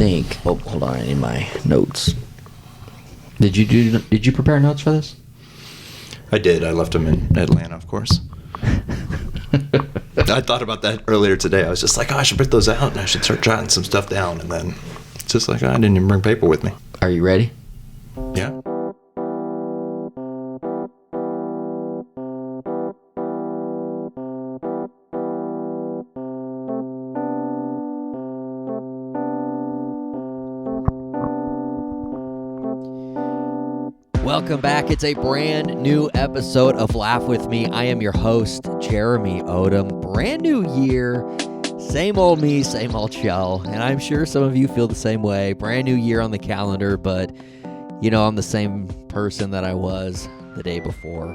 think. Oh, hold on. I need my notes. Did you prepare notes for this? I did. I left them in Atlanta, of course. I thought about that earlier today. I was just like, I should print those out and I should start jotting some stuff down. And then it's just like, I didn't even bring paper with me. Are you ready? Yeah. Welcome back. It's a brand new episode of Laugh With Me. I am your host, Jeremy Odom. Brand new year. Same old me, same old show. And I'm sure some of you feel the same way. Brand new year on the calendar, but, you know, I'm the same person that I was the day before.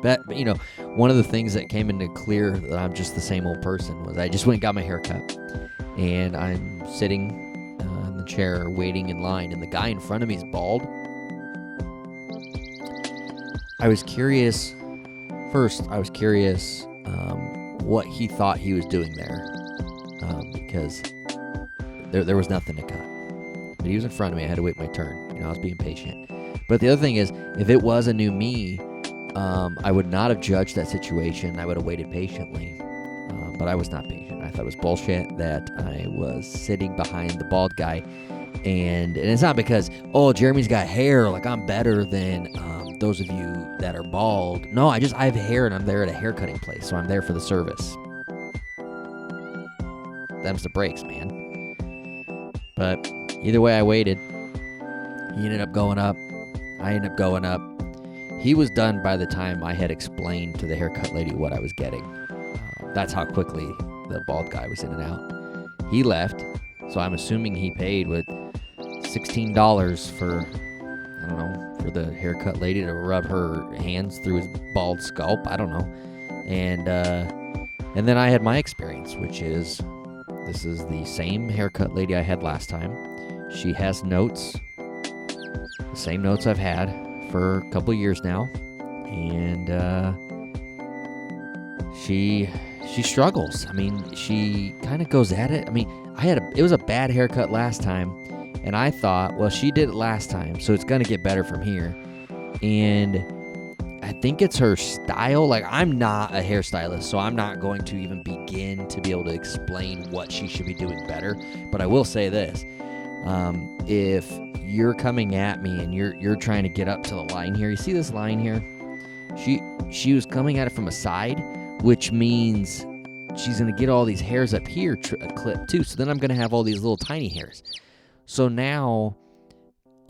But, you know, one of the things that came into clear that I'm just the same old person was I just went and got my hair cut. And I'm sitting in the chair waiting in line, and the guy in front of me is bald. I was curious what he thought he was doing there, because there was nothing to cut. But he was in front of me. I had to wait my turn. You know, I was being patient. But the other thing is, if it was a new me, I would not have judged that situation. I would have waited patiently. But I was not patient. I thought it was bullshit that I was sitting behind the bald guy. And it's not because, oh, Jeremy's got hair, like I'm better than those of you that are bald. No, I have hair and I'm there at a haircutting place, so I'm there for the service. Them's the breaks, man. But either way, I waited. He ended up going up. I ended up going up. He was done by the time I had explained to the haircut lady what I was getting. That's how quickly the bald guy was in and out. He left, so I'm assuming he paid with $16 for, I don't know, for the haircut lady to rub her hands through his bald scalp. I don't know. And then I had my experience, which is, this is the same haircut lady I had last time. She has notes, the same notes I've had for a couple years now. And she struggles. I mean, she kind of goes at it. I mean, it was a bad haircut last time. And I thought, well, she did it last time, so it's going to get better from here. And I think it's her style. Like, I'm not a hairstylist, so I'm not going to even begin to be able to explain what she should be doing better. But I will say this. If you're coming at me and you're trying to get up to the line here, you see this line here? She was coming at it from a side, which means she's going to get all these hairs up here clipped too. So then I'm going to have all these little tiny hairs. So now,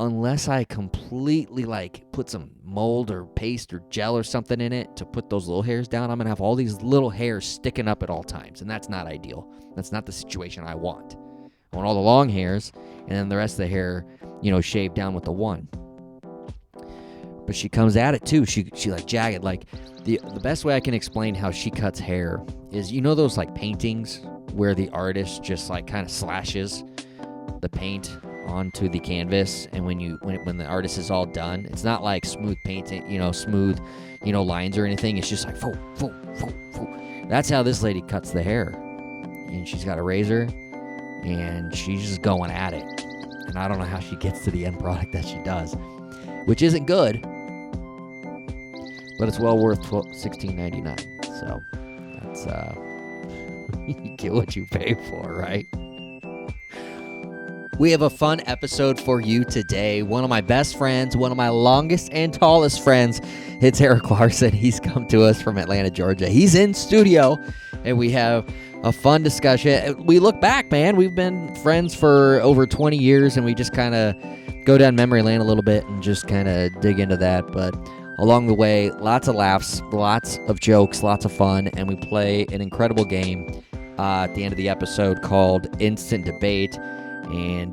unless I completely put some mold or paste or gel or something in it to put those little hairs down, I'm going to have all these little hairs sticking up at all times. And that's not ideal. That's not the situation I want. I want all the long hairs and then the rest of the hair, you know, shaved down with the one. But she comes at it too. She jagged. The best way I can explain how she cuts hair is, you know those paintings where the artist just kind of slashes the paint onto the canvas, and when the artist is all done, it's not like smooth painting, smooth, lines or anything. It's just like, that's how this lady cuts the hair. And she's got a razor, and she's just going at it. And I don't know how she gets to the end product that she does, which isn't good, but it's well worth $16.99. So that's you get what you pay for, right? We have a fun episode for you today. One of my best friends, one of my longest and tallest friends, it's Eric Larson. He's come to us from Atlanta, Georgia. He's in studio, and we have a fun discussion. We look back, man. We've been friends for over 20 years, and we just kind of go down memory lane a little bit and just kind of dig into that. But along the way, lots of laughs, lots of jokes, lots of fun, and we play an incredible game at the end of the episode called Instant Debate. And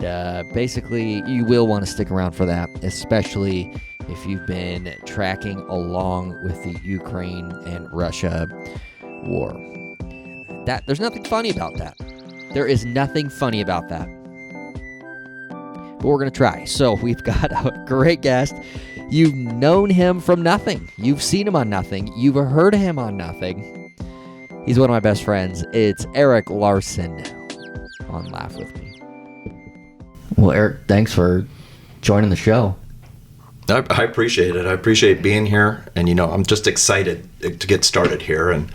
basically, you will want to stick around for that, especially if you've been tracking along with the Ukraine and Russia war. There's nothing funny about that. There is nothing funny about that. But we're going to try. So we've got a great guest. You've known him from nothing. You've seen him on nothing. You've heard him on nothing. He's one of my best friends. It's Eric Larson on Laugh With Me. Well, Eric, thanks for joining the show. I appreciate it. I appreciate being here, and I'm just excited to get started here, and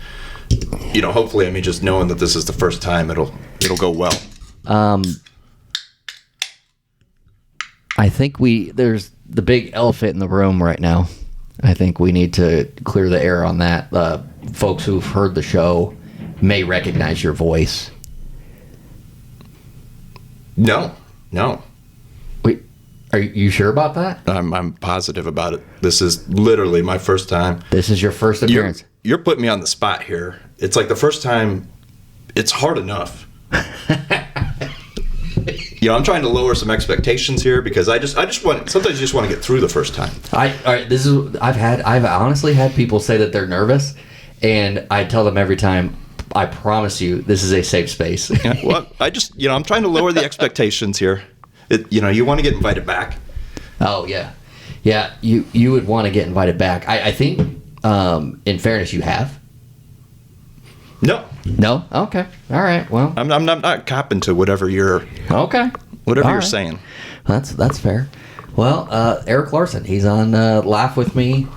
hopefully, just knowing that this is the first time, it'll go well. I think there's the big elephant in the room right now. I think we need to clear the air on that. Folks who've heard the show may recognize your voice. No. Wait, are you sure about that? I'm positive about it. This is literally my first time. This is your first appearance. You're putting me on the spot here. It's like the first time. It's hard enough. I'm trying to lower some expectations here because I just want. Sometimes you just want to get through the first time. All right. I've honestly had people say that they're nervous, and I tell them every time, I promise you, this is a safe space. Yeah, well, I'm trying to lower the expectations here. You want to get invited back. Oh yeah. You would want to get invited back. I think, in fairness, you have. No. Okay. All right. Well, I'm not copping to whatever you're. Okay. Whatever All you're right. saying. That's fair. Well, Eric Larson, he's on Laugh With Me.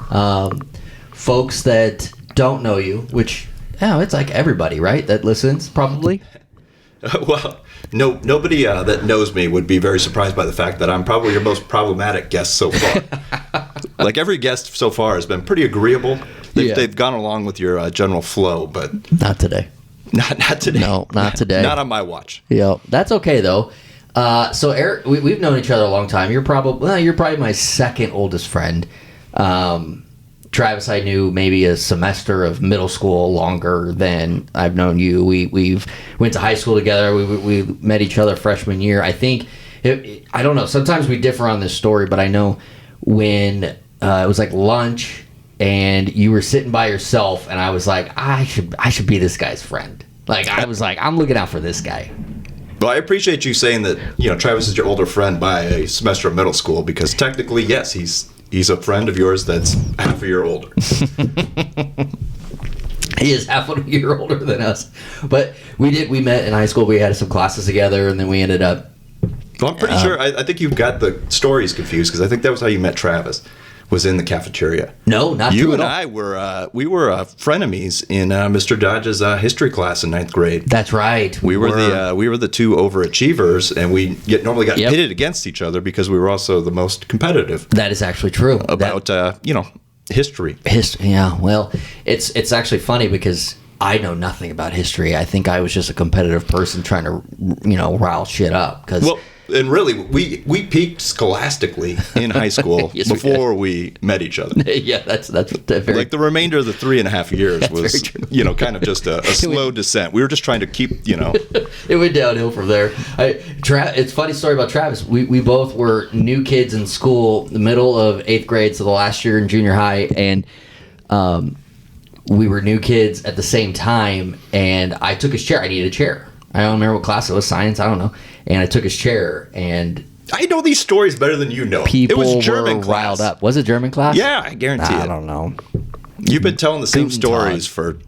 Folks that don't know you, which it's like everybody, right? That listens, probably. Well, nobody that knows me would be very surprised by the fact that I'm probably your most problematic guest so far. Like every guest so far has been pretty agreeable. They've gone along with your general flow, but not today. Not today. No, not today. Not on my watch. Yeah, that's okay though. So Eric, we've known each other a long time. You're probably my second oldest friend. Travis, I knew maybe a semester of middle school longer than I've known you. We've went to high school together. We met each other freshman year. I think I don't know. Sometimes we differ on this story, but I know when it was like lunch and you were sitting by yourself, and I was like, I should be this guy's friend. Like I was like, I'm looking out for this guy. Well, I appreciate you saying that. Travis is your older friend by a semester of middle school because technically, yes, he's a friend of yours that's half a year older. He is half a year older than us. But we met in high school. We had some classes together, and then we ended up. Well, I'm pretty sure. I think you've got the stories confused because I think that was how you met Travis. Was in the cafeteria. No, not you true and at all. I were frenemies in Mr. Dodge's history class in 9th grade. That's right. We were the two overachievers, and we normally got pitted against each other because we were also the most competitive. That is actually true About history. History. Yeah. Well, it's actually funny because I know nothing about history. I think I was just a competitive person trying to rile shit up because. Well, and really, we peaked scholastically in high school Yes, before we met each other. Yeah, that's very Like the remainder of the 3.5 years was, kind of just a slow descent. We were just trying to keep, It went downhill from there. It's a funny story about Travis. We both were new kids in school, the middle of 8th grade, so the last year in junior high, and we were new kids at the same time, and I took his chair. I needed a chair. I don't remember what class it was, science, I don't know. And I took his chair, and I know these stories better than you know. People it was German were class. riled up. Was it German class? Yeah, I guarantee it. I don't know. You've been telling the same Guten stories Tag. for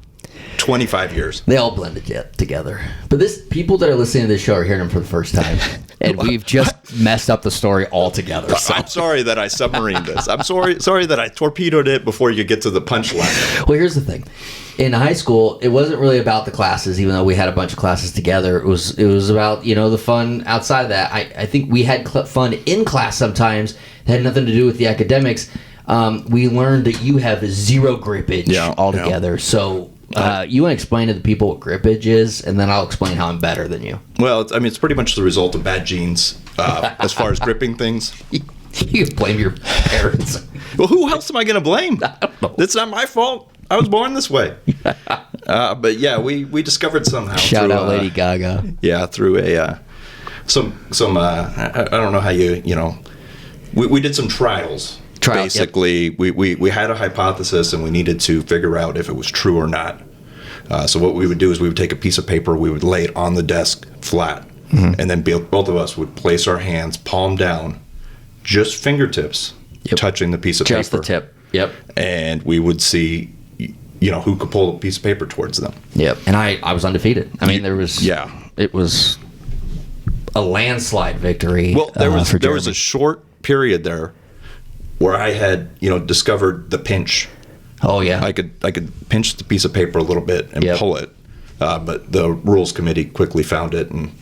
25 years. They all blended together. But people that are listening to this show are hearing them for the first time. And we've just messed up the story altogether. So. I'm sorry that I submarined this. I'm sorry that I torpedoed it before you get to the punchline. Well, here's the thing. In high school, it wasn't really about the classes, even though we had a bunch of classes together. It was about, the fun outside of that. I think we had fun in class sometimes. It had nothing to do with the academics. We learned that you have zero grippage altogether. Yeah. So you want to explain to the people what grippage is, and then I'll explain how I'm better than you. Well, it's pretty much the result of bad genes as far as gripping things. You blame your parents. Well, who else am I going to blame? It's not my fault. I was born this way. But yeah, we discovered somehow. Shout out Lady Gaga. Yeah, through some I don't know how we did some trials. Basically, yep. we had a hypothesis and we needed to figure out if it was true or not. So what we would do is we would take a piece of paper, we would lay it on the desk flat, and then both of us would place our hands palm down, just fingertips touching the piece of paper. Just the tip. Yep. And we would see, who could pull a piece of paper towards them. Yep. And I was undefeated. I mean, it was a landslide victory. Well, there was a short period there where I had discovered the pinch. Oh yeah, I could pinch the piece of paper a little bit and pull it, but the rules committee quickly found it, and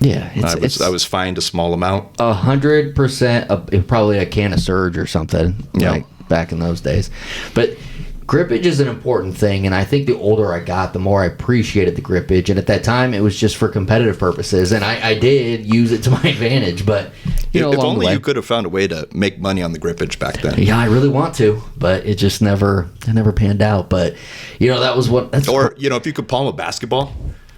I was fined a small amount. 100%, probably a can of Surge or something, like back in those days. But grippage is an important thing, and I think the older I got, the more I appreciated the grippage. And at that time, it was just for competitive purposes, and I did use it to my advantage. But if only you could have found a way to make money on the grippage back then. Yeah, I really want to, but it just never panned out. But that was what. If you could palm a basketball.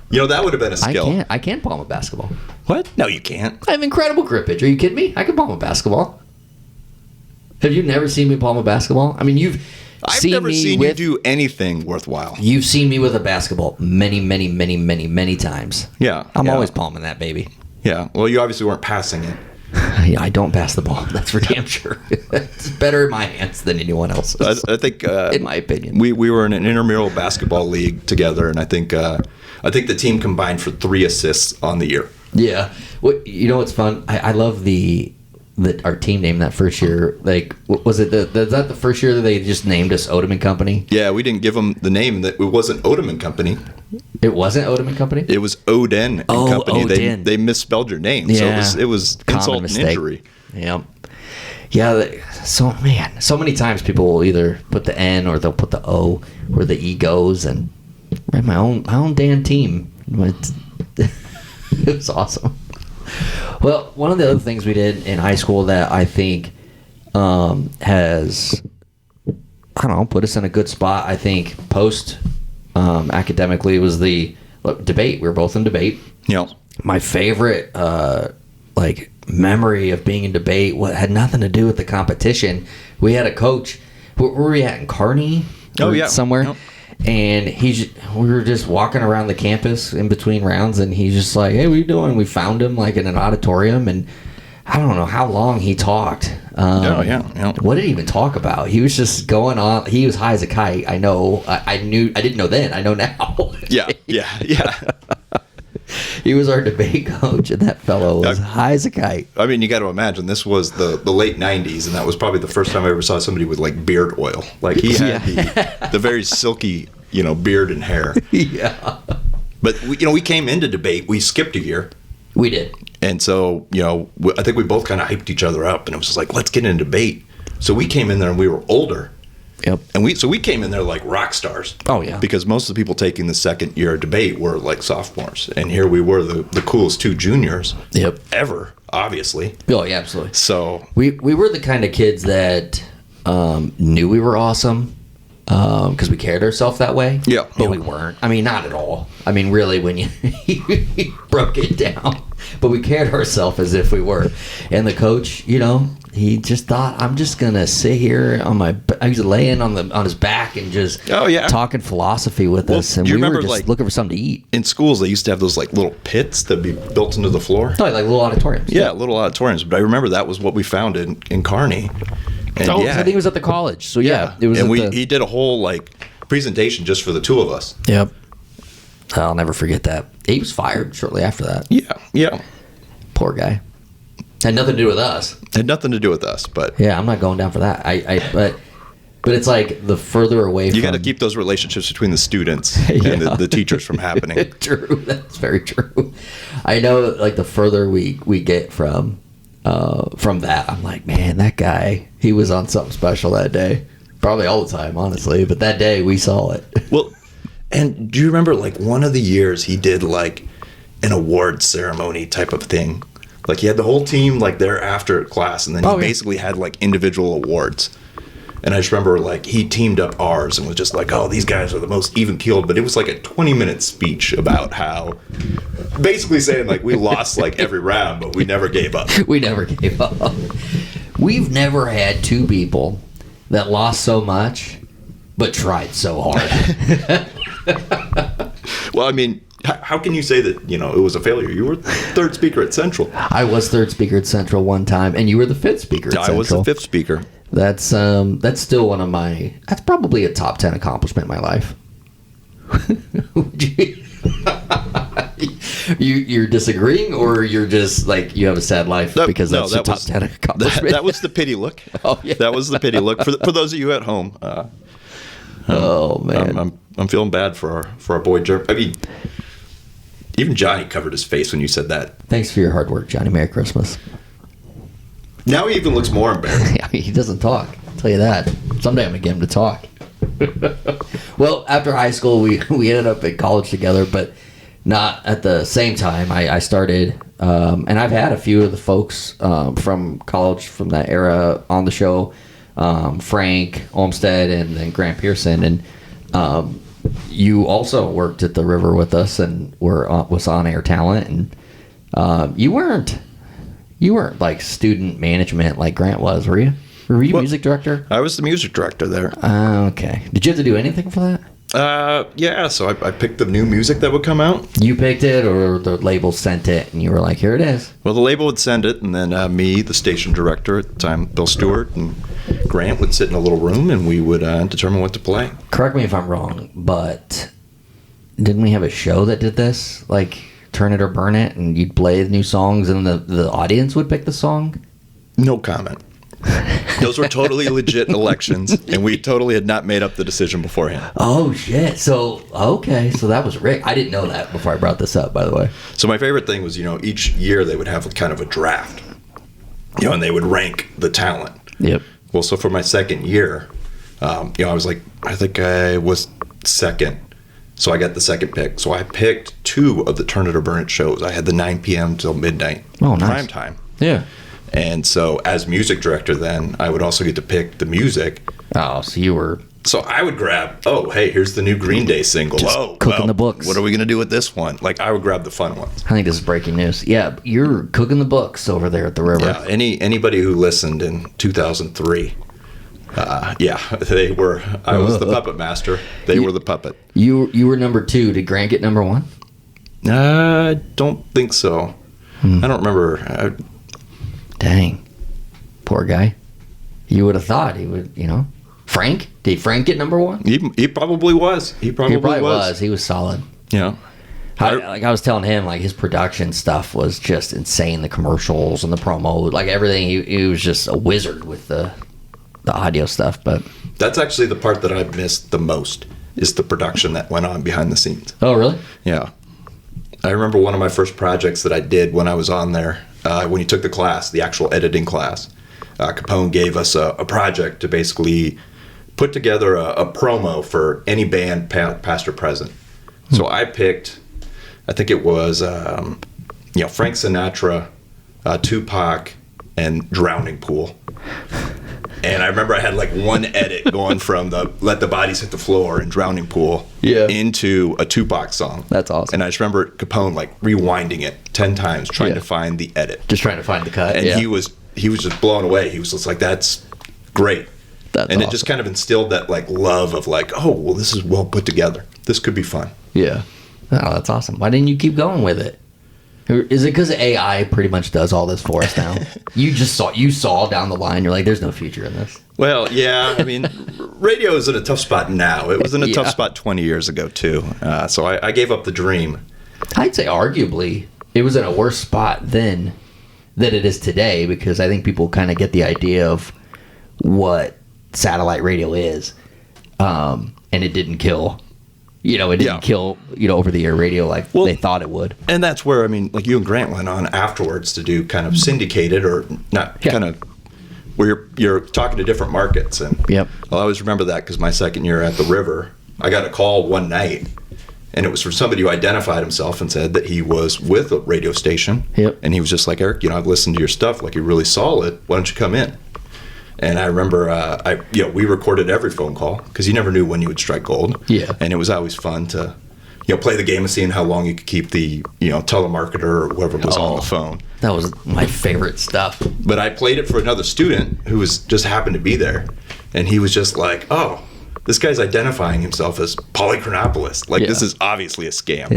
That would have been a skill. I can palm a basketball. What? No, you can't. I have incredible grippage. Are you kidding me? I can palm a basketball. Have you never seen me palm a basketball? I mean, I've never seen you do anything worthwhile. You've seen me with a basketball many, many, many, many, many times. Yeah. I'm always palming that baby. Yeah. Well, you obviously weren't passing it. Yeah, I don't pass the ball. That's for damn sure. It's better in my hands than anyone else's. I think, in my opinion, we were in an intramural basketball league together, and I think the team combined for 3 assists on the year. Yeah. What's fun? I love our team name that first year. Like, was it is that the first year that they just named us Odom and Company? Yeah, we didn't give them the name. That it wasn't Odom and Company. It wasn't Odom and Company? It was Oden and Company. Oden. They misspelled your name. Yeah. So it was insult and injury. Yep. Yeah. So many times people will either put the N or they'll put the O where the E goes, and write my own damn team. It was awesome. Well, one of the other things we did in high school that I think has, put us in a good spot, I think, post academically, was the debate. We were both in debate. Yeah. My favorite memory of being in debate had nothing to do with the competition. We had a coach. Where were we at, in Kearney? Oh, yeah. Somewhere. Yep. And we were just walking around the campus in between rounds, and he's just like, "Hey, what are you doing?" We found him in an auditorium, and I don't know how long he talked. What did he even talk about? He was just going on. He was high as a kite. I know. I didn't know then. I know now. Yeah. He was our debate coach, and that fellow was high as a kite. I mean, you got to imagine this was the late '90s, and that was probably the first time I ever saw somebody with beard oil. He had the very silky, beard and hair. Yeah. But we came into debate. We skipped a year. We did. And so I think we both kind of hyped each other up, and it was just like, let's get in debate. So we came in there, and we were older. Yep. And we came in there like rock stars. Oh, yeah. Because most of the people taking the second year of debate were like sophomores. And here we were, the coolest 2 juniors ever, obviously. Oh, yeah, absolutely. So we were the kind of kids that knew we were awesome because we carried ourselves that way. Yeah. But we weren't. I mean, not at all. I mean, really, when you broke it down. But we carried ourselves as if we were. And the coach, he just thought, I'm just gonna sit here I was laying on his back and just talking philosophy with us, and we were just looking for something to eat. In schools, they used to have those little pits that be built into the floor. Oh, like little auditoriums. Yeah, little auditoriums. But I remember that was what we found in Kearney. And I think it was at the college. So it was. And he did a whole presentation just for the 2 of us. Yep. I'll never forget that. He was fired shortly after that. Yeah. Poor guy. Had nothing to do with us. But yeah, I'm not going down for that. But it's like the further away you got to keep those relationships between the students and the teachers from happening. True, that's very true. I know, the further we get from that, I'm like, man, that guy, he was on something special that day. Probably all the time, honestly, but that day we saw it. Well, and do you remember one of the years he did an award ceremony type of thing? He had the whole team there after class, and then he basically had individual awards. And I just remember he teamed up ours and was just oh, these guys are the most even keeled. But it was a 20-minute speech about how, basically saying we lost every round, but we never gave up. We never gave up. We've never had 2 people that lost so much but tried so hard. Well, I mean, how can you say that, it was a failure? You were 3rd speaker at Central. I was 3rd speaker at Central one time, and you were the 5th speaker at Central. I was the 5th speaker. That's still one of that's probably a top 10 accomplishment in my life. You're disagreeing, or you're just like you have a sad life because that's the top 10 accomplishment? That was the pity look. Oh, yeah. That was the pity look for those of you at home. Oh man, I'm feeling bad for our boy Jeremy. I mean, even Johnny covered his face when you said that. Thanks for your hard work, Johnny. Merry Christmas. Now he even looks more embarrassed. Yeah, he doesn't talk. I'll tell you that. Someday I'm gonna get him to talk. Well, after high school, we ended up at college together, but not at the same time. I started, and I've had a few of the folks from college from that era on the show, Frank Olmsted and then Grant Pearson, and you also worked at the River with us and was on air talent, and you weren't like student management like Grant was, were you? Were you music director? I was the music director there. Okay. Did you have to do anything for that? Yeah, so I picked the new music that would come out. You picked it, or the label sent it, and you were like, here it is? Well, the label would send it, and then me, the station director at the time, Bill Stewart, and Grant would sit in a little room, and we would determine what to play. Correct me if I'm wrong, but didn't we have a show that did this? Like, Turn It or Burn It, and you'd play the new songs, and the audience would pick the song? No comment. Those were totally legit elections, and we totally had not made up the decision beforehand. Oh, shit. So, okay. So that was rigged. I didn't know that before I brought this up, by the way. So my favorite thing was, each year they would have kind of a draft, and they would rank the talent. Yep. Well, so for my second year, I was like, I think I was second. So I got the second pick. So I picked 2 of the Turn It or Burn It shows. I had the 9 p.m. till midnight prime time. Yeah. And so as music director then, I would also get to pick the music. Oh, so you were... So I would grab, here's the new Green Day single. Cooking the books. What are we going to do with this one? Like, I would grab the fun ones. I think this is breaking news. Yeah, you're cooking the books over there at the River. Yeah, anybody who listened in 2003... they were. I was the puppet master. They were the puppet. You were number 2. Did Grant get number 1? I don't think so. I don't remember. Dang, poor guy. You would have thought he would. Frank. Did Frank get number 1? He probably was. He probably was. He was solid. Yeah. I was telling him, like, his production stuff was just insane. The commercials and the promo, like everything. He was just a wizard with the audio stuff. But that's actually the part that I've missed the most, is the production that went on behind the scenes. Oh, really? Yeah. I remember one of my first projects that I did when I was on there, when you took the class, the actual editing class. Capone gave us a project to basically put together a promo for any band, past or present. So I picked, I think it was, Frank Sinatra, Tupac, and Drowning Pool. And I remember I had like one edit going from the Let the Bodies Hit the Floor and Drowning Pool into a Tupac song. That's awesome. And I just remember Capone like rewinding it 10 times trying to find the edit. Just trying to find the cut. And he was just blown away. He was just like, that's great. That's and awesome. It just kind of instilled that like love of like, oh, well, this is well put together. This could be fun. Yeah. Oh, that's awesome. Why didn't you keep going with it? Is it because AI pretty much does all this for us now? You saw down the line, you're like, there's no future in this. Well, yeah, I mean, radio is in a tough spot now. It was in a tough spot 20 years ago, too. So I gave up the dream. I'd say arguably it was in a worse spot then than it is today, because I think people kind of get the idea of what satellite radio is. And it didn't kill. It didn't kill, over the air radio like they thought it would. And that's where, I mean, like you and Grant went on afterwards to do kind of syndicated or not kind of where you're talking to different markets. And I'll always remember that because my second year at the River, I got a call one night and it was from somebody who identified himself and said that he was with a radio station. And he was just like, Eric, I've listened to your stuff. Like, you're really solid. Why don't you come in? And I remember, we recorded every phone call because you never knew when you would strike gold. Yeah. And it was always fun to, play the game of seeing how long you could keep the, telemarketer or whoever was on the phone. That was my favorite stuff. But I played it for another student who was just happened to be there, and he was just like, "Oh, this guy's identifying himself as Polychronopoulos. Like, this is obviously a scam.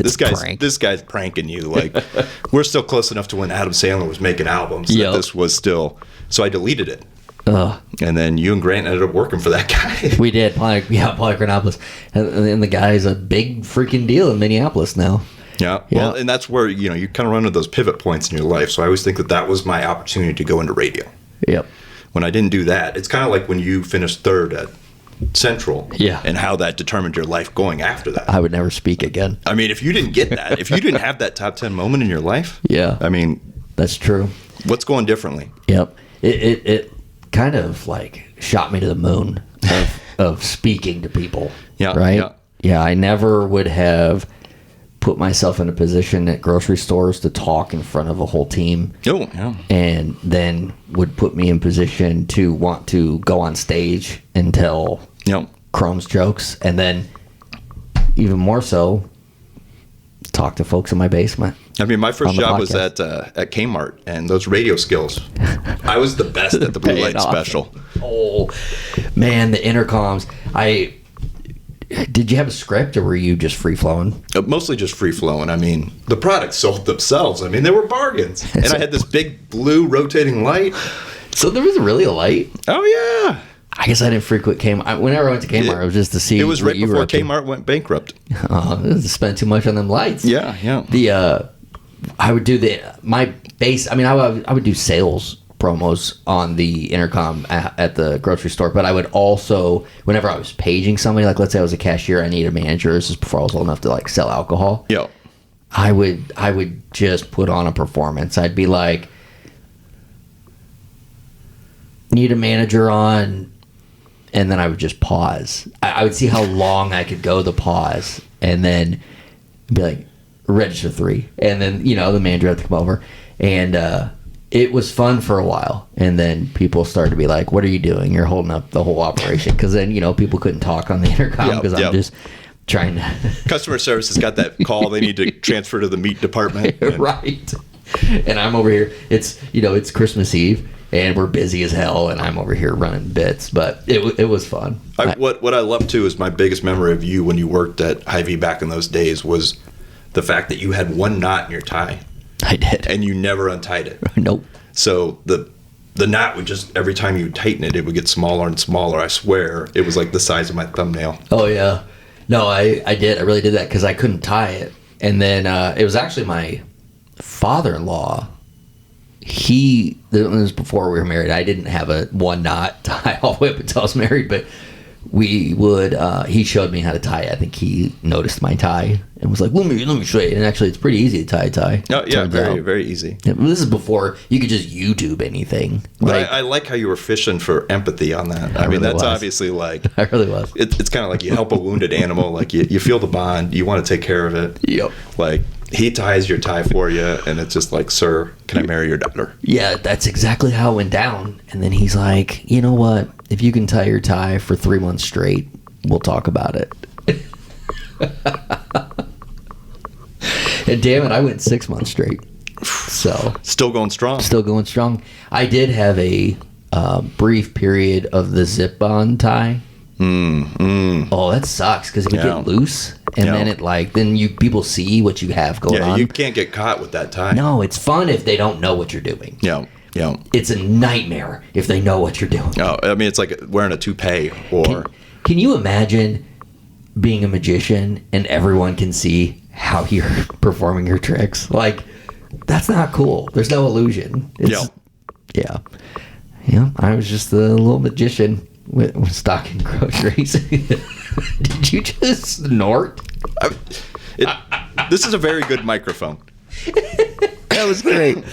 This guy's pranking you. Like, we're still close enough to when Adam Sandler was making albums that this was still." So I deleted it. And then you and Grant ended up working for that guy. We did. Polychronopoulos. And the guy's a big freaking deal in Minneapolis now. Yeah. Well, and that's where, you kind of run into those pivot points in your life. So I always think that was my opportunity to go into radio. Yep. When I didn't do that, it's kind of like when you finished third at Central. Yeah. And how that determined your life going after that. I would never speak again. I mean, if you didn't get that, if you didn't have that top 10 moment in your life. Yeah. I mean. That's true. What's going differently? Yep. It kind of like shot me to the moon of speaking to people. Yeah. Right? Yeah. I never would have put myself in a position at grocery stores to talk in front of a whole team. Oh, yeah. And then would put me in position to want to go on stage and tell Chrome's jokes. And then even more so, talk to folks in my basement. I mean, my first job was at Kmart, and those radio skills. I was the best at the Blue Light Special. Oh, man, the intercoms. Did you have a script, or were you just free-flowing? Mostly just free-flowing. I mean, the products sold themselves. I mean, they were bargains. And I had this big blue rotating light. So there was really a light? Oh, yeah. I guess I didn't frequent Kmart. Whenever I went to Kmart, it was just to see. It was right before Kmart went bankrupt. To spend too much on them lights. Yeah, yeah. I would do my base. I mean, I would do sales promos on the intercom at the grocery store, but I would also, whenever I was paging somebody, like let's say I was a cashier, I need a manager. This is before I was old enough to like sell alcohol. Yeah. I would just put on a performance. I'd be like, need a manager on. And then I would just pause. I would see how long I could go the pause, and then be like, register 3. And then, the manager had to come over. And it was fun for a while. And then people started to be like, what are you doing? You're holding up the whole operation. Because then, people couldn't talk on the intercom because I'm just trying to... Customer service has got that call. They need to transfer to the meat department. Right. And I'm over here. It's, it's Christmas Eve. And we're busy as hell, and I'm over here running bits, but it was fun. What I love too is my biggest memory of you when you worked at Hy-Vee back in those days was the fact that you had one knot in your tie. I did, and you never untied it. Nope. So the knot would just every time you tighten it, it would get smaller and smaller. I swear it was like the size of my thumbnail. Oh yeah, no, I did. I really did that because I couldn't tie it, and then it was actually my father-in-law. This was before we were married. I didn't have a one knot tie all the way up until I was married, but we would, he showed me how to tie it. I think he noticed my tie and was like, let me show you. And actually it's pretty easy to tie a tie. Oh yeah, very, very easy. This is before you could just YouTube anything. But I like how you were fishing for empathy on that. I mean, that's obviously like, I really was. It's kind of like you help a wounded animal, like you feel the bond, you want to take care of it. Yep. Like, he ties your tie for you, and it's just like, sir, can I marry your daughter? Yeah, that's exactly how it went down. And then he's like, you know what? If you can tie your tie for 3 months straight, we'll talk about it. And damn it, I went 6 months straight. So still going strong. Still going strong. I did have a brief period of the zip-on tie. Oh, that sucks because it can get loose, and then people see what you have going on. Yeah, you can't get caught with that tie. No, it's fun if they don't know what you're doing. Yeah. It's a nightmare if they know what you're doing. Oh, I mean, it's like wearing a toupee. Or can you imagine being a magician and everyone can see how you're performing your tricks? Like, that's not cool. There's no illusion. Yeah. I was just a little magician. With stocking groceries. Did you just snort? This is a very good microphone. That was great.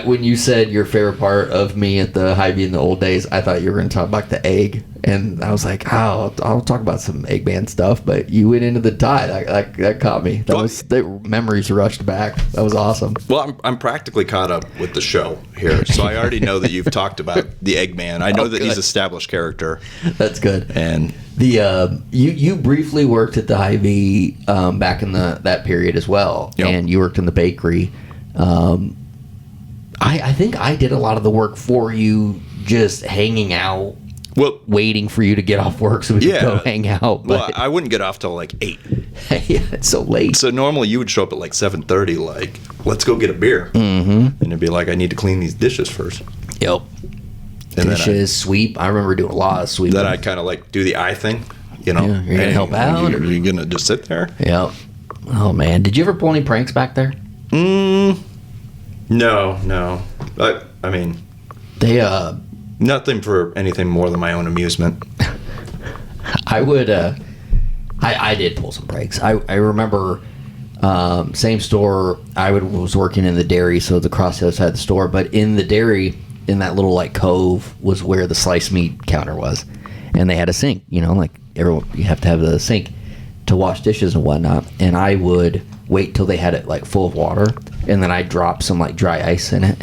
When you said your favorite part of me at the Hy-Vee in the old days, I thought you were going to talk about the egg. And I was like, I'll talk about some Eggman stuff. But you went into the tie. That caught me. The memories rushed back. That was awesome. Well, I'm practically caught up with the show here. So I already know that you've talked about the Eggman. I know that he's an established character. That's good. And you briefly worked at the Hy-Vee back in that period as well. Yep. And you worked in the bakery. I think I did a lot of the work for you, just hanging out, waiting for you to get off work so we could go hang out. But I wouldn't get off till like 8. Yeah, it's so late. So normally you would show up at like 7:30, like, let's go get a beer. Mm-hmm. And it'd be like, I need to clean these dishes first. Yep. And dishes, sweep. I remember doing a lot of sweeping. Then I kind of like do the eye thing, Yeah, you're going to help out? You're going to just sit there? Yep. Oh man, did you ever pull any pranks back there? No. I mean, they nothing for anything more than my own amusement. I would I did pull some pranks. I remember same store. I was working in the dairy, so it's across the other side of the store. But in the dairy, in that little like cove, was where the sliced meat counter was, and they had a sink. You know, like everyone, you have to have the sink to wash dishes and whatnot. And I would wait till they had it like full of water, and then I'd drop some like dry ice in it,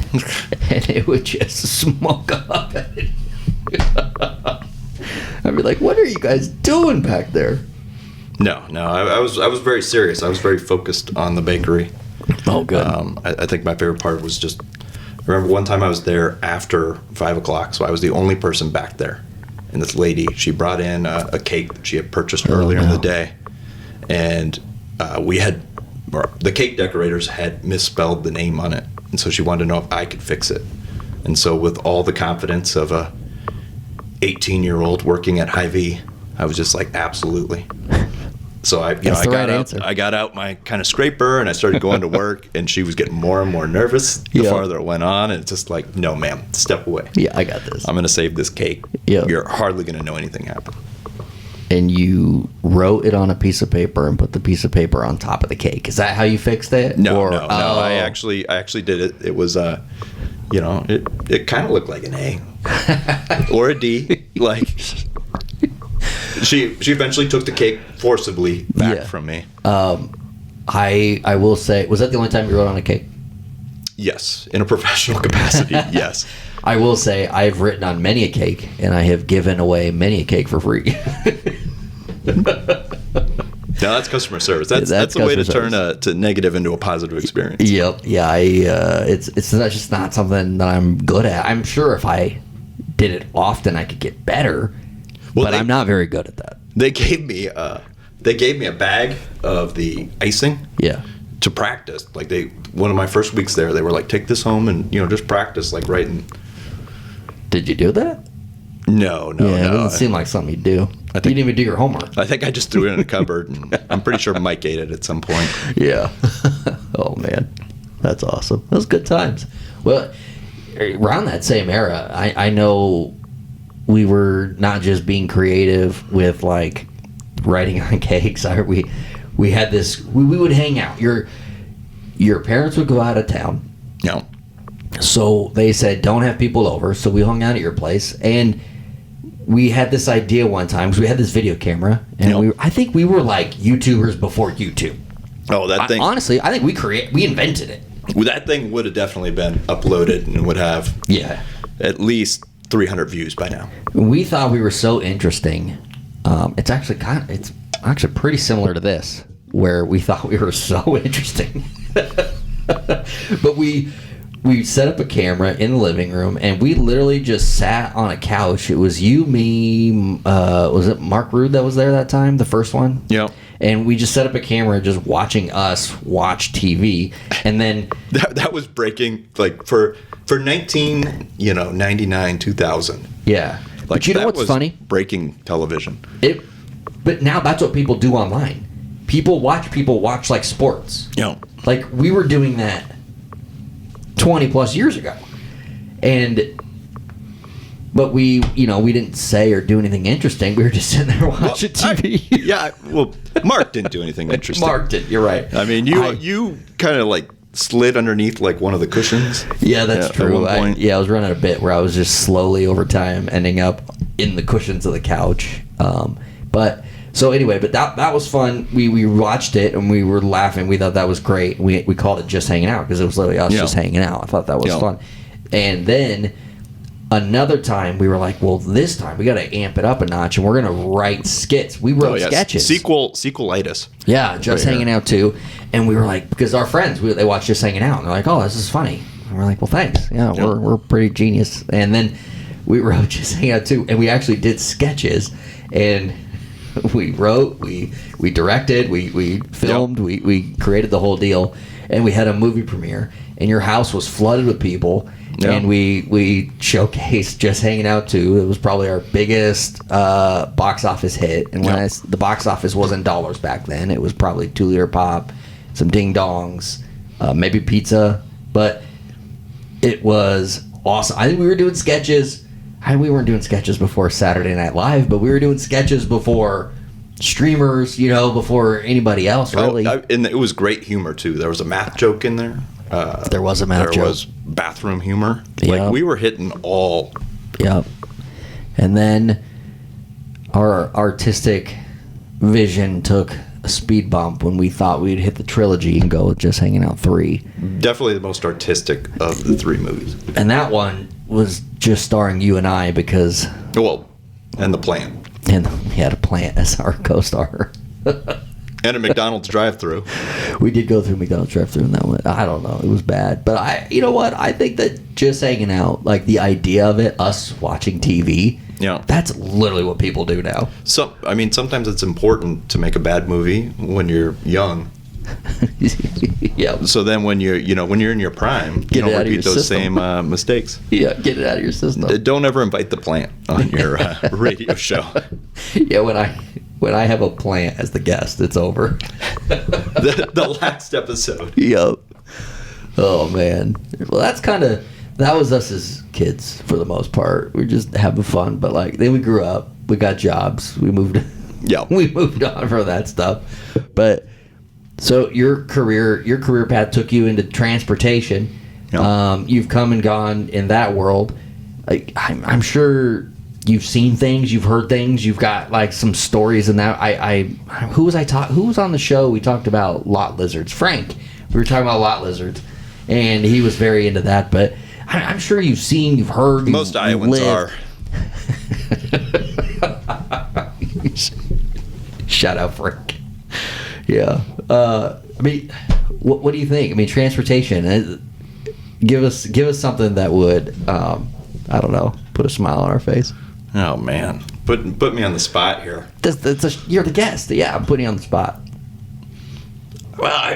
and it would just smoke up. I'd be like, "What are you guys doing back there?" No. I was very serious. I was very focused on the bakery. Oh, good. I think my favorite part was just. I remember one time I was there after 5 o'clock, so I was the only person back there. And this lady, she brought in a cake that she had purchased earlier in the day, and the cake decorators had misspelled the name on it, and so she wanted to know if I could fix it. And so, with all the confidence of a 18-year-old working at Hy-Vee, I was just like, absolutely. So I got out my kind of scraper and I started going to work, and she was getting more and more nervous the farther it went on, and it's just like, no, ma'am, step away. Yeah, I got this. I'm going to save this cake. Yep. You're hardly going to know anything happened. And you wrote it on a piece of paper and put the piece of paper on top of the cake. Is that how you fixed it? No. I actually did it. It was it kind of looked like an A or a D. Like she eventually took the cake forcibly back from me. I will say, was that the only time you wrote on a cake? Yes, in a professional capacity. Yes. I will say I've written on many a cake, and I have given away many a cake for free. No, that's customer service. That's a way to turn a negative into a positive experience. Yep. Yeah. It's not just not something that I'm good at. I'm sure if I did it often, I could get better. But I'm not very good at that. They gave me a bag of the icing. Yeah. To practice. Like one of my first weeks there, they were like, take this home and just practice like writing. Did you do that? No. It doesn't seem like something you do. You didn't even do your homework. I think I just threw it in a cupboard, and I'm pretty sure Mike ate it at some point. Yeah. Oh, man. That's awesome. Those good times. Well, around that same era, I know we were not just being creative with, like, writing on cakes. We had this... We would hang out. Your parents would go out of town. No. So they said, don't have people over. So we hung out at your place, and... We had this idea one time because we had this video camera, and I think we were like YouTubers before YouTube. Oh, that thing! Honestly, I think we invented it. Well, that thing would have definitely been uploaded and would have at least 300 views by now. We thought we were so interesting. It's actually pretty similar to this, where we thought we were so interesting, but we set up a camera in the living room, and we literally just sat on a couch. It was you, me, was it Mark Rude that was there that time, the first one? Yeah. And we just set up a camera just watching us watch TV, and then... that was breaking, like, for 1999, 2000. Yeah. Like, but you know what's funny? Breaking television. But now that's what people do online. People watch like sports. Yeah. Like, we were doing that 20 plus years ago, but we didn't say or do anything interesting. We were just sitting there watching TV. Mark didn't do anything interesting. Mark did. You're right. I mean, you kind of like slid underneath like one of the cushions. Yeah, that's true. I was running a bit where I was just slowly over time ending up in the cushions of the couch. So anyway, but that was fun. We watched it and we were laughing. We thought that was great. We called it Just Hanging Out because it was literally us just hanging out. I thought that was fun. And then another time we were like, well, this time we got to amp it up a notch and we're going to write skits. We wrote sketches. Sequelitis. Yeah, Just Hanging Out too. And we were like, because our friends, they watched Just Hanging Out and they're like, oh, this is funny. And we're like, well, thanks. Yeah, we're pretty genius. And then we wrote Just Hanging Out too. And we actually did sketches, and we wrote, we directed, we filmed, we created the whole deal, and we had a movie premiere, and your house was flooded with people, and we showcased Just Hanging Out 2. It was probably our biggest box office hit, and when the box office wasn't dollars back then, it was probably 2 Liter Pop, some ding dongs, maybe pizza, but it was awesome. I think we were doing sketches. We weren't doing sketches before Saturday Night Live, but we were doing sketches before streamers, before anybody else, really. And it was great humor, too. There was a math joke in there. There was a math joke. There was bathroom humor. Yep. Like, we were hitting all. Yep. And then our artistic vision took a speed bump when we thought we'd hit the trilogy and go with Just Hanging Out 3. Definitely the most artistic of the 3 movies. And that one was just starring you and I because... Well, and the plant. And we had a plant as our co-star. And a McDonald's drive-thru. We did go through McDonald's drive-thru in that one. I don't know. It was bad. But you know what? I think that Just Hanging Out, like the idea of it, us watching TV... Yeah, that's literally what people do now. So, I mean, sometimes it's important to make a bad movie when you're young. Yeah. So then, when you're in your prime, you don't repeat those same mistakes. Yeah, get it out of your system. Don't ever invite the plant on your radio show. Yeah, when I have a plant as the guest, it's over. the last episode. Yep. Oh man. Well, that was us as kids for the most part. We were just having fun, but then we grew up, we got jobs, we moved on from that stuff. But so your career path took you into transportation. Yep. You've come and gone in that world. I'm sure you've seen things, you've heard things, you've got some stories in that. Who was on the show? We talked about lot lizards. Frank. We were talking about lot lizards, and he was very into that, but I'm sure you've seen, you've heard. Most Iowans are. Shout out, Frank. Yeah. I mean, what do you think? I mean, transportation. Give us something that would, I don't know, put a smile on our face. Oh man, put me on the spot here. You're the guest. Yeah, I'm putting you on the spot. Well, I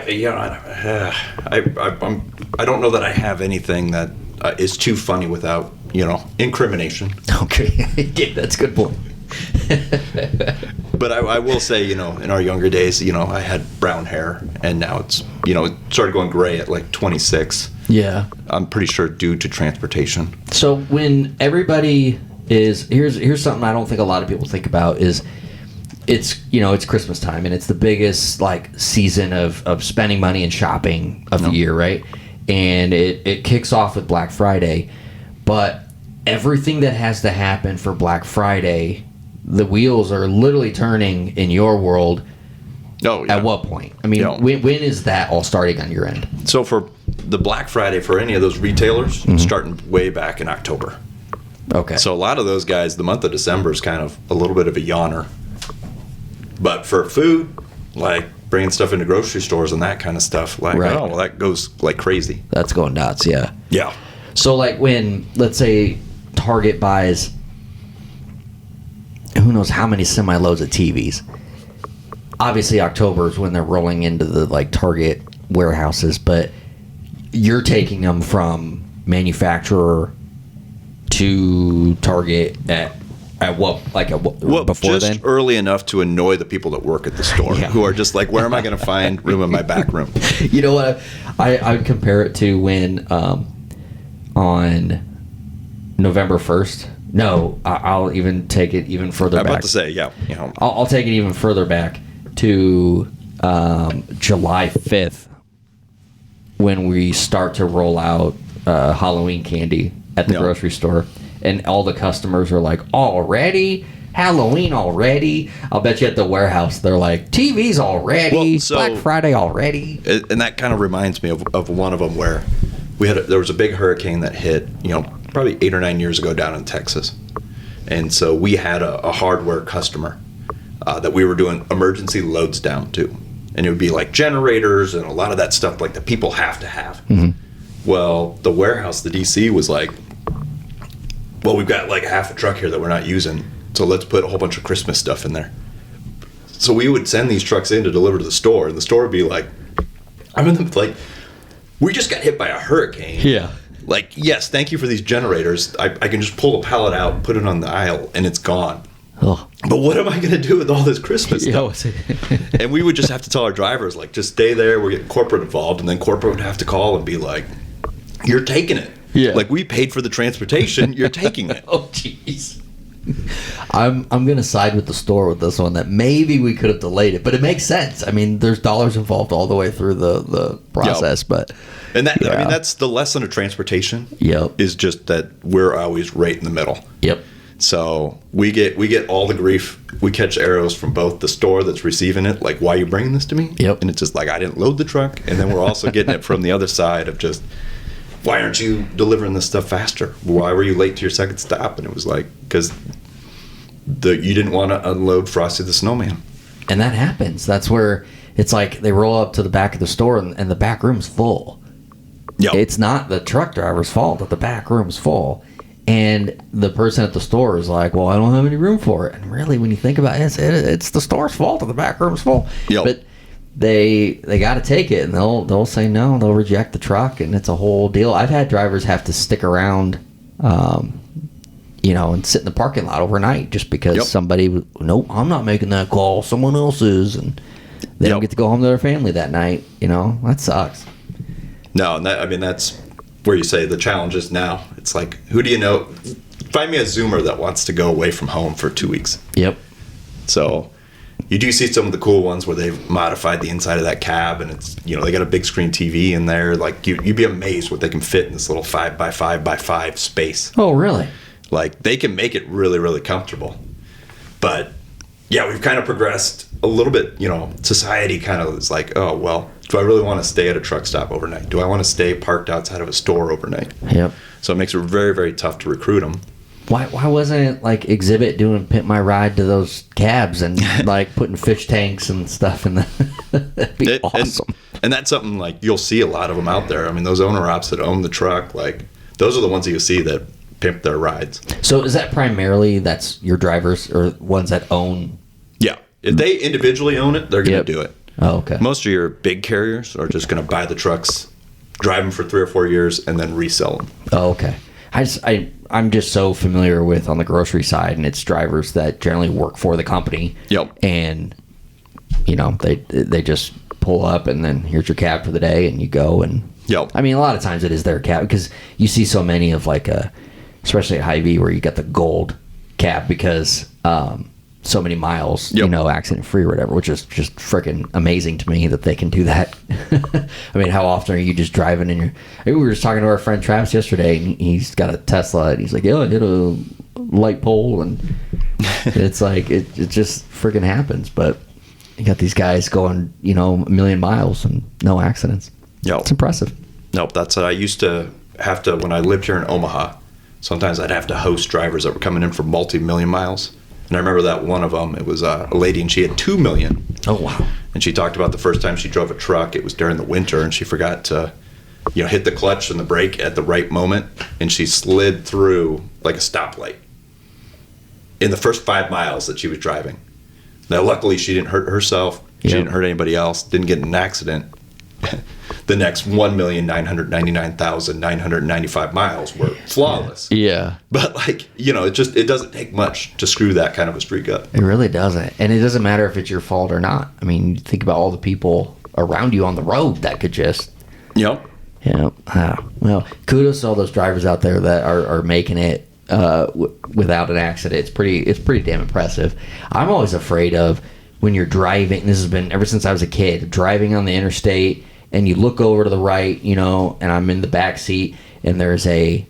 don't know that I have anything that is too funny without, incrimination. Okay, yeah, that's a good point. But I will say, in our younger days, I had brown hair, and now it's, it started going gray at 26. Yeah. I'm pretty sure due to transportation. So when everybody is, here's something I don't think a lot of people think about is, it's Christmas time, and it's the biggest season of spending money and shopping of the year, right? And it kicks off with Black Friday, but everything that has to happen for Black Friday, the wheels are literally turning in your world. Oh, yeah. At what point? I mean, when is that all starting on your end? So for the Black Friday for any of those retailers, starting way back in October. Okay. So a lot of those guys, the month of December is kind of a little bit of a yawner. But for food, bringing stuff into grocery stores and that kind of stuff, right. Oh, well, that goes crazy. That's going nuts, yeah. Yeah. So when, let's say, Target buys, who knows how many semi-loads of TVs. Obviously, October is when they're rolling into the Target warehouses, but you're taking them from manufacturer to Target at what before just then? Early enough to annoy the people that work at the store who are just where am I going to find room in my back room? You know what? I would compare it to when on November 1st. No, I'll even take it even further back. I'm about to say, yeah. I'll take it even further back to July 5th when we start to roll out Halloween candy at the grocery store. And all the customers are already? Halloween already? I'll bet you at the warehouse, they're TVs already? Black Friday already? And that kind of reminds me of one of them where there was a big hurricane that hit, probably 8 or 9 years ago down in Texas. And so we had a hardware customer that we were doing emergency loads down to. And it would be generators and a lot of that stuff that people have to have. Mm-hmm. Well, the warehouse, the DC, was well, we've got half a truck here that we're not using, so let's put a whole bunch of Christmas stuff in there. So we would send these trucks in to deliver to the store, and the store would be we just got hit by a hurricane. Yeah. Yes, thank you for these generators. I can just pull a pallet out, put it on the aisle, and it's gone. Oh. But what am I going to do with all this Christmas stuff? And we would just have to tell our drivers, like, just stay there. We're getting corporate involved. And then corporate would have to call and be like, you're taking it. Yeah. Like, we paid for the transportation. You're taking it. Oh, jeez. I'm going to side with the store with this one, that maybe we could have delayed it. But it makes sense. I mean, there's dollars involved all the way through the process. Yep. But and that, I mean, that's the lesson of transportation. Yep. Is just that we're always right in the middle. Yep. So we get all the grief. We catch arrows from both the store that's receiving it, like, why are you bringing this to me? Yep. And it's just like, I didn't load the truck. And then we're also getting it from the other side of just, why aren't you delivering this stuff faster? Why were you late to your second stop? And it was like, because you didn't want to unload Frosty the Snowman. And that happens. That's where it's like they roll up to the back of the store and the back room's full. Yep. It's not the truck driver's fault that the back room's full. And the person at the store is like, well, I don't have any room for it. And really, when you think about it, it's the store's fault that the back room's full. Yep. But they got to take it, and they'll say no, they'll reject the truck, and it's a whole deal. I've had drivers have to stick around, and sit in the parking lot overnight just because somebody, nope, I'm not making that call, someone else is, and they don't get to go home to their family that night. That sucks. No, and that's where you say the challenge is now. It's like, who do you know? Find me a Zoomer that wants to go away from home for 2 weeks. Yep. So you do see some of the cool ones where they've modified the inside of that cab, and it's, they got a big screen TV in there. Like, you'd be amazed what they can fit in this little 5x5x5 space. Oh, really? Like, they can make it really, really comfortable. But yeah, we've kind of progressed a little bit. Society kind of is like, oh, well, do I really want to stay at a truck stop overnight? Do I want to stay parked outside of a store overnight? Yep. So it makes it very, very tough to recruit them. Why wasn't it like Exhibit doing Pimp My Ride to those cabs and like putting fish tanks and stuff in the that'd be awesome. And that's something like you'll see a lot of them out there. I mean, those owner ops that own the truck, like those are the ones that you see that pimp their rides. So is that primarily that's your drivers or ones that own? Yeah. If they individually own it, they're going to do it. Oh, okay. Most of your big carriers are just going to buy the trucks, drive them for 3 or 4 years, and then resell them. Oh, okay. I'm just so familiar with on the grocery side, and it's drivers that generally work for the company. Yep. And they just pull up, and then here's your cab for the day, and you go. And yep. I mean, a lot of times it is their cab because you see so many of especially at Hy-Vee where you got the gold cab because so many miles, accident free or whatever, which is just freaking amazing to me that they can do that. I mean, how often are you just driving in we were just talking to our friend Travis yesterday, and he's got a Tesla, and he's like, yeah, I hit a light pole, and it's like, it just freaking happens. But you got these guys going, a million miles and no accidents. Yep. It's impressive. Nope. That's I used to have to, when I lived here in Omaha, sometimes I'd have to host drivers that were coming in for multi-million miles. And I remember that one of them, it was a lady, and she had 2 million. Oh, wow. And she talked about the first time she drove a truck, it was during the winter, and she forgot to, hit the clutch and the brake at the right moment, and she slid through like a stoplight in the first 5 miles that she was driving. Now, luckily, she didn't hurt herself. She didn't hurt anybody else, didn't get in an accident. The next 1,999,995 miles were flawless. Yeah. But it doesn't take much to screw that kind of a streak up. It really doesn't. And it doesn't matter if it's your fault or not. I mean, think about all the people around you on the road that could just... Yep. Yeah. Well, kudos to all those drivers out there that are making it without an accident. It's pretty damn impressive. I'm always afraid of when you're driving. This has been ever since I was a kid, driving on the interstate, and you look over to the right, and I'm in the back seat, and there's a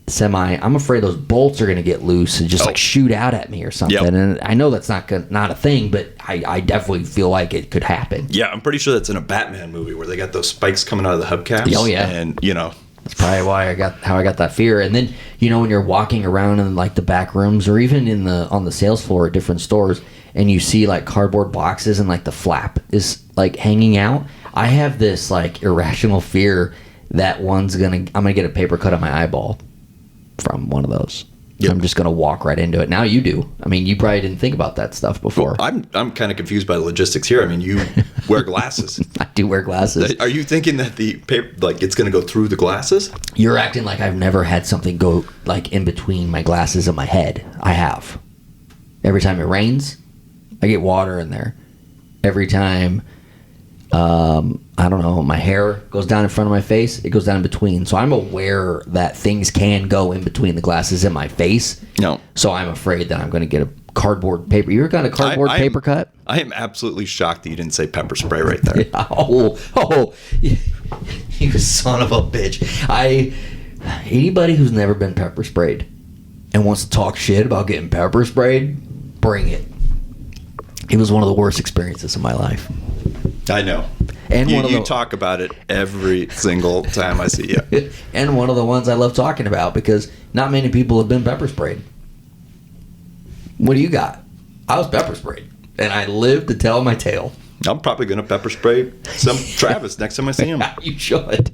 semi. I'm afraid those bolts are going to get loose and just shoot out at me or something. Yep. And I know that's not a thing, but I definitely feel like it could happen. Yeah, I'm pretty sure that's in a Batman movie where they got those spikes coming out of the hubcaps. Oh yeah, and that's probably why I got that fear. And then when you're walking around in like the back rooms or even on the sales floor at different stores, and you see like cardboard boxes and like the flap is like hanging out. I have this like irrational fear that I'm gonna get a paper cut on my eyeball from one of those. Yep. I'm just gonna walk right into it. Now you do. I mean, you probably didn't think about that stuff before. Well, I'm kind of confused by the logistics here. I mean, you wear glasses. I do wear glasses. Are you thinking that the paper, it's gonna go through the glasses? You're acting like I've never had something go like in between my glasses and my head. I have. Every time it rains, I get water in there. Every time, I don't know, my hair goes down in front of my face, it goes down in between. So I'm aware that things can go in between the glasses in my face. No. So I'm afraid that I'm going to get a cardboard paper. You ever got a cardboard paper cut? I am absolutely shocked that you didn't say pepper spray right there. Oh, you son of a bitch. Anybody who's never been pepper sprayed and wants to talk shit about getting pepper sprayed, bring it. It was one of the worst experiences of my life. I know. And you talk about it every single time I see you. And one of the ones I love talking about because not many people have been pepper sprayed. What do you got? I was pepper sprayed, and I lived to tell my tale. I'm probably going to pepper spray some Travis next time I see him. You should.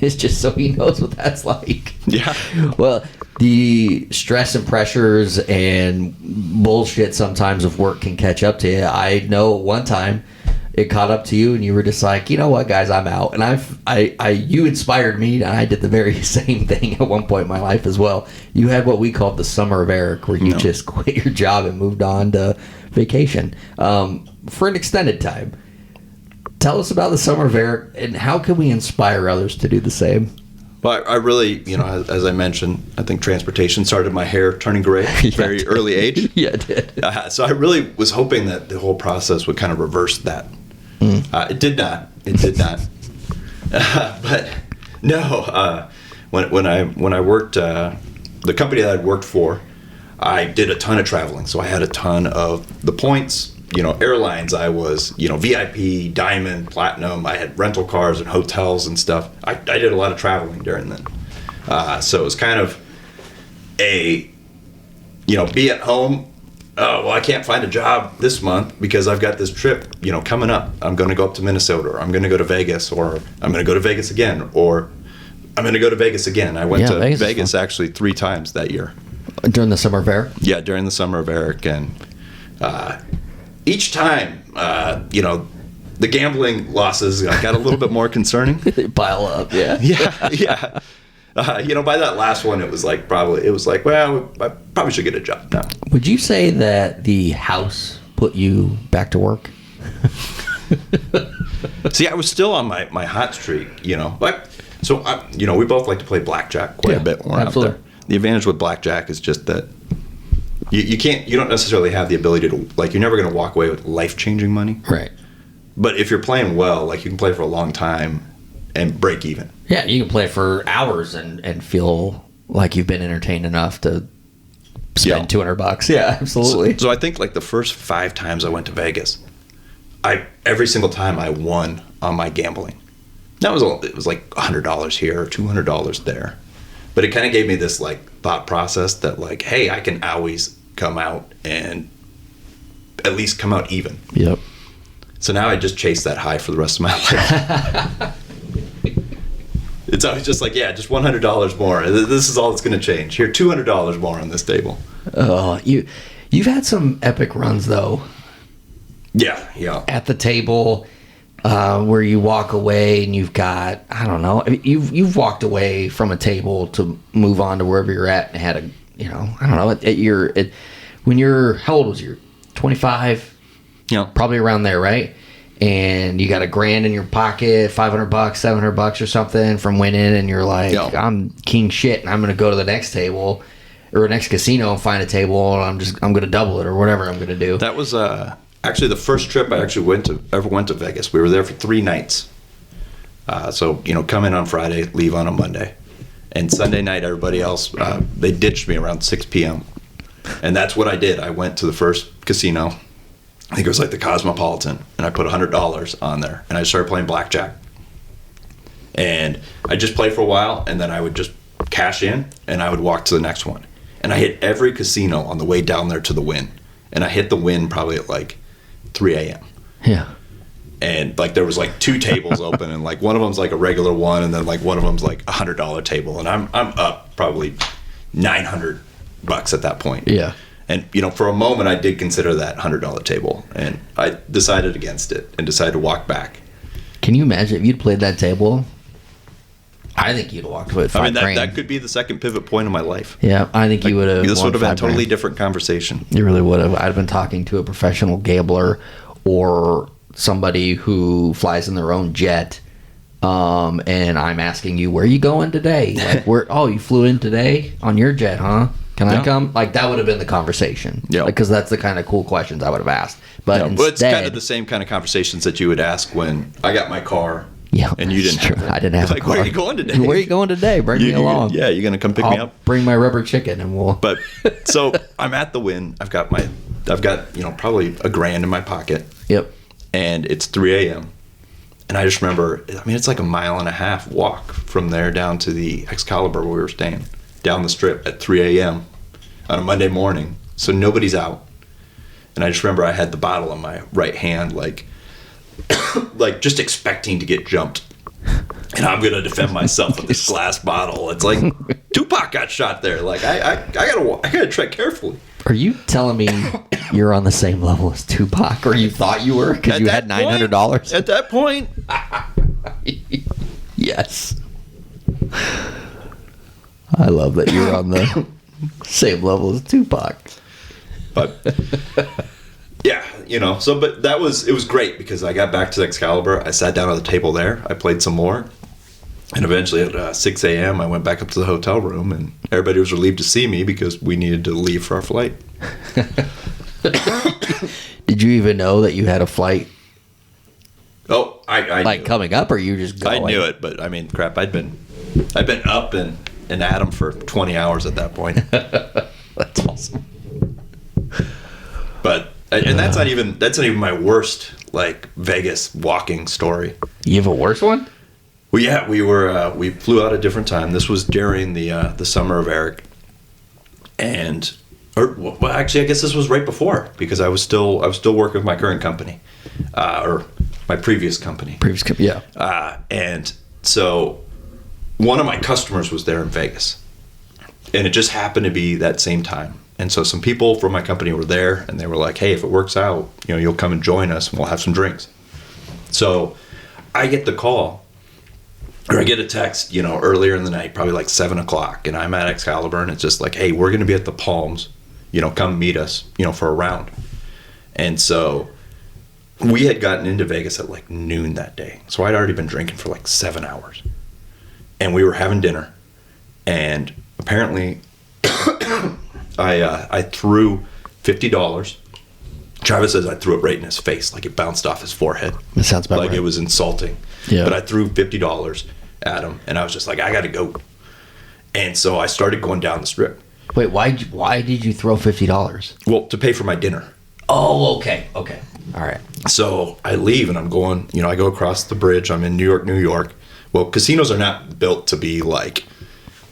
It's just so he knows what that's like. Yeah. Well, the stress and pressures and bullshit sometimes of work can catch up to you. I know one time it caught up to you and you were just like, you know what, guys, I'm out. And you inspired me, and I did the very same thing at one point in my life as well. You had what we called the summer of Eric, where you just quit your job and moved on to vacation for an extended time. Tell us about the summer of Eric, and how can we inspire others to do the same? Well, I really, as I mentioned, I think transportation started my hair turning gray at a very early age. Yeah, it did. So I really was hoping that the whole process would kind of reverse that. It did not. But no, when I worked, the company that I'd worked for, I did a ton of traveling. So I had a ton of the points. Airlines, I was, VIP, Diamond, Platinum. I had rental cars and hotels and stuff. I did a lot of traveling during then. So it was kind of be at home. Oh, well, I can't find a job this month because I've got this trip, coming up. I'm going to go up to Minnesota, or I'm going to go to Vegas, or I'm going to go to Vegas again, or I'm going to go to Vegas again. I went to Vegas actually 3 times that year. During the summer of Eric? Yeah, during the summer of Eric. And each time, the gambling losses got a little bit more concerning. They pile up, yeah. Yeah. By that last one, it was like, well, I probably should get a job now. Would you say that the house put you back to work? See, I was still on my hot streak, So, we both like to play blackjack quite a bit when we're out there. The advantage with blackjack is just that you don't necessarily have the ability to, you're never going to walk away with life-changing money. Right. But if you're playing well, you can play for a long time and break even. Yeah, you can play for hours and feel like you've been entertained enough to spend $200. Yeah, absolutely. So I think the first 5 times I went to Vegas, every single time I won on my gambling. It was like $100 here or $200 there. But it kind of gave me this thought process that hey, I can always come out and at least come out even. Yep. So now I just chase that high for the rest of my life. It's always just just $100 more. This is all that's going to change. Here, $200 more on this table. Oh, you've had some epic runs though. Yeah. At the table, where you walk away and you've got, I don't know, you've walked away from a table to move on to wherever you're at and had I don't know, when you're, how old was you? 25? Yeah. Probably around there, right? And you got $1,000 in your pocket, $500, $700 or something from winning, and you're like, I'm king shit, and I'm gonna go to the next table or next casino and find a table, and I'm gonna double it or whatever I'm gonna do. That was actually the first trip I actually ever went to Vegas. We were there for 3 nights. So come in on Friday, leave on a Monday, and Sunday night everybody else they ditched me around 6 p.m. And that's what I did. I went to the first casino. I think it was the Cosmopolitan, and I put $100 on there, and I started playing blackjack. And I just played for a while, and then I would just cash in, and I would walk to the next one. And I hit every casino on the way down there to the Wynn, and I hit the Wynn probably at 3 a.m. Yeah. And there was 2 tables open, and one of them's a regular one, and then one of them's $100 table, and I'm up probably $900 at that point. Yeah. And, for a moment, I did consider that $100 table, and I decided against it and decided to walk back. Can you imagine if you'd played that table? I think you'd walked away with $5 grand. That could be the second pivot point of my life. Yeah, I think you would have. This would have been a totally different conversation. You really would have. I'd have been talking to a professional gambler or somebody who flies in their own jet. And I'm asking you, where are you going today? Like, you flew in today on your jet, huh? Can I come? Like, that would have been the conversation. Yeah. Because that's the kind of cool questions I would have asked. But instead, it's kind of the same kind of conversations that you would ask when I got my car. Yeah, and you didn't have it. I didn't have a car. Where are you going today? Where are you going today? Bring me along. Yeah, you're going to come pick me up? Bring my rubber chicken and we'll... But, so, I'm at the Wynn. I've got, probably $1 grand in my pocket. Yep. And it's 3 a.m. And I just remember, it's like a 1.5 mile walk from there down to the Excalibur where we were staying, down the strip at 3 a.m. on a Monday morning. So nobody's out. And I just remember I had the bottle in my right hand, like just expecting to get jumped. And I'm going to defend myself with this glass bottle. It's like Tupac got shot there. Like, I gotta tread carefully. Are you telling me you're on the same level as Tupac, or you thought you were because you had $900? At that point, yes. I love that you're on the same level as Tupac. But yeah, but it was great because I got back to the Excalibur. I sat down at the table there. I played some more. And eventually at 6 a.m., I went back up to the hotel room, and everybody was relieved to see me because we needed to leave for our flight. Did you even know that you had a flight? Oh, I like coming up, or you just going? I knew it, but crap, I'd been up and at 'em for 20 hours at that point. That's awesome. But that's not even my worst Vegas walking story. You have a worse one? Well, yeah, we flew out a different time. This was during the summer of Eric, actually, I guess this was right before because I was still working with my current company, or my previous company. Yeah. And so one of my customers was there in Vegas, and it just happened to be that same time. And so some people from my company were there, and they were like, "Hey, if it works out, you'll come and join us, and we'll have some drinks." So I get the call. Or I get a text, earlier in the night, probably like 7 o'clock, and I'm at Excalibur, and it's just like, hey, we're going to be at the Palms, come meet us, for a round. And so we had gotten into Vegas at like noon that day. So I'd already been drinking for like 7 hours. And we were having dinner, and apparently I threw $50. Travis says I threw it right in his face, like it bounced off his forehead. That sounds about right. It was insulting. Yeah. But I threw $50 at him, and I was just like, I got to go. And so I started going down the strip. Wait, why did you throw $50? Well, to pay for my dinner. Oh, okay. All right. So I leave, and I'm going, I go across the bridge. I'm in New York. Well, casinos are not built to be,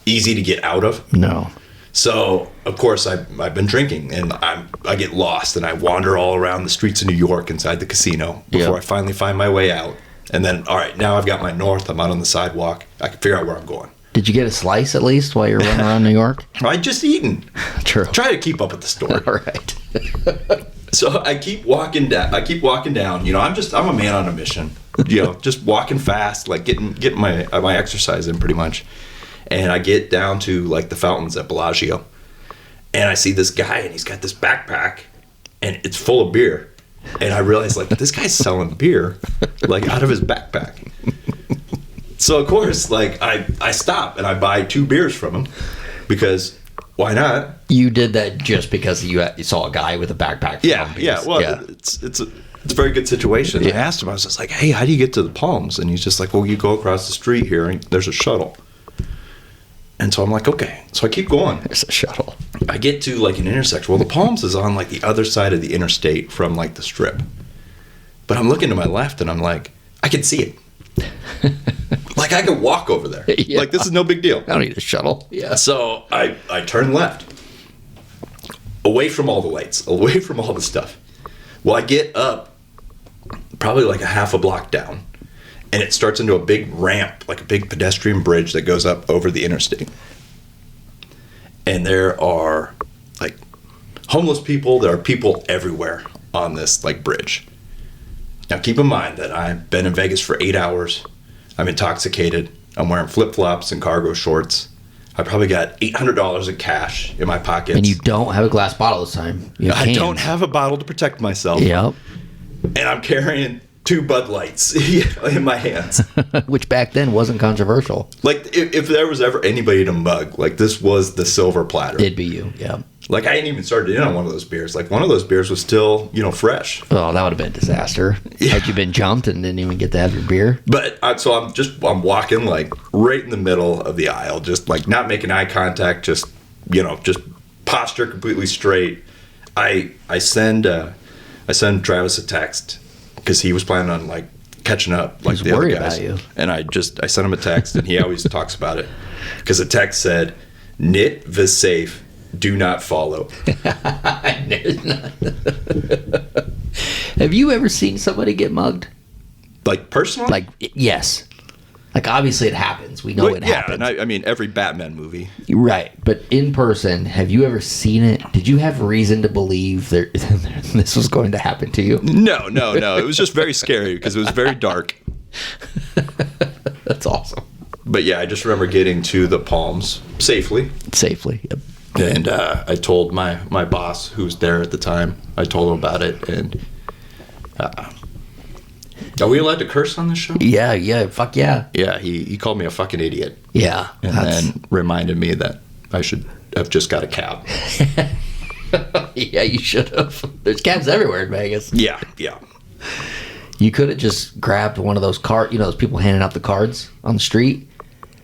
easy to get out of. No. So, of course, I've been drinking, and I get lost, and I wander all around the streets of New York inside the casino before I finally find my way out. And then, all right, now I've got my north. I'm out on the sidewalk. I can figure out where I'm going. Did you get a slice at least while you're running around New York? I'd just eaten. True. Try to keep up with the story. All right. So I keep walking down. I'm a man on a mission. Just walking fast, getting my exercise in pretty much. And I get down to the fountains at Bellagio, and I see this guy, and he's got this backpack, and it's full of beer. And I realized this guy's selling beer out of his backpack. So of course I stop and I buy 2 beers from him because why not? You did that just because you saw a guy with a backpack. Yeah. Well, it's a very good situation. Yeah. I asked him. I was just like, hey, how do you get to the Palms? And he's just like, well, you go across the street here, and there's a shuttle. And so I'm like, okay. So I keep going. There's a shuttle. I get to an intersection. Well, the Palms is on the other side of the interstate from the strip. But I'm looking to my left, and I'm like, I can see it. I could walk over there. Yeah. This is no big deal. I don't need a shuttle. Yeah. So I turn left. Away from all the lights. Away from all the stuff. Well, I get up probably a half a block down. And it starts into a big ramp, a big pedestrian bridge that goes up over the interstate. And there are homeless people. There are people everywhere on this bridge. Now keep in mind that I've been in Vegas for 8 hours. I'm intoxicated. I'm wearing flip-flops and cargo shorts. I probably got $800 in cash in my pockets. And you don't have a glass bottle this time. I don't have a bottle to protect myself. Yep. And I'm carrying 2 Bud Lights in my hands. Which back then wasn't controversial. Like, if there was ever anybody to mug, like, this was the silver platter. It'd be you, yeah. Like, I hadn't even started in on one of those beers. Like, one of those beers was still, fresh. Oh, that would have been a disaster. Yeah. Had you been jumped and didn't even get to have your beer. But, I'm walking, like, right in the middle of the aisle, just, like, not making eye contact, just posture completely straight. I send Travis a text, because he was planning on, like, catching up, like the other guys. About you. And I sent him a text, and he always talks about it. Because the text said, "Nit was safe. Do not follow." Have you ever seen somebody get mugged? Like, personally? Like, yes. Like, obviously it happens. We know it happens. Yeah, and I mean, every Batman movie. Right. But in person, have you ever seen it? Did you have reason to believe that this was going to happen to you? No. It was just very scary because it was very dark. That's awesome. But yeah, I just remember getting to the Palms safely. Safely, yep. And I told my boss, who was there at the time, I told him about it. And are we allowed to curse on this show? Yeah, fuck yeah. Yeah, he called me a fucking idiot. Yeah. And then reminded me that I should have just got a cab. Yeah, you should have. There's cabs everywhere in Vegas. Yeah. You could have just grabbed one of those those people handing out the cards on the street.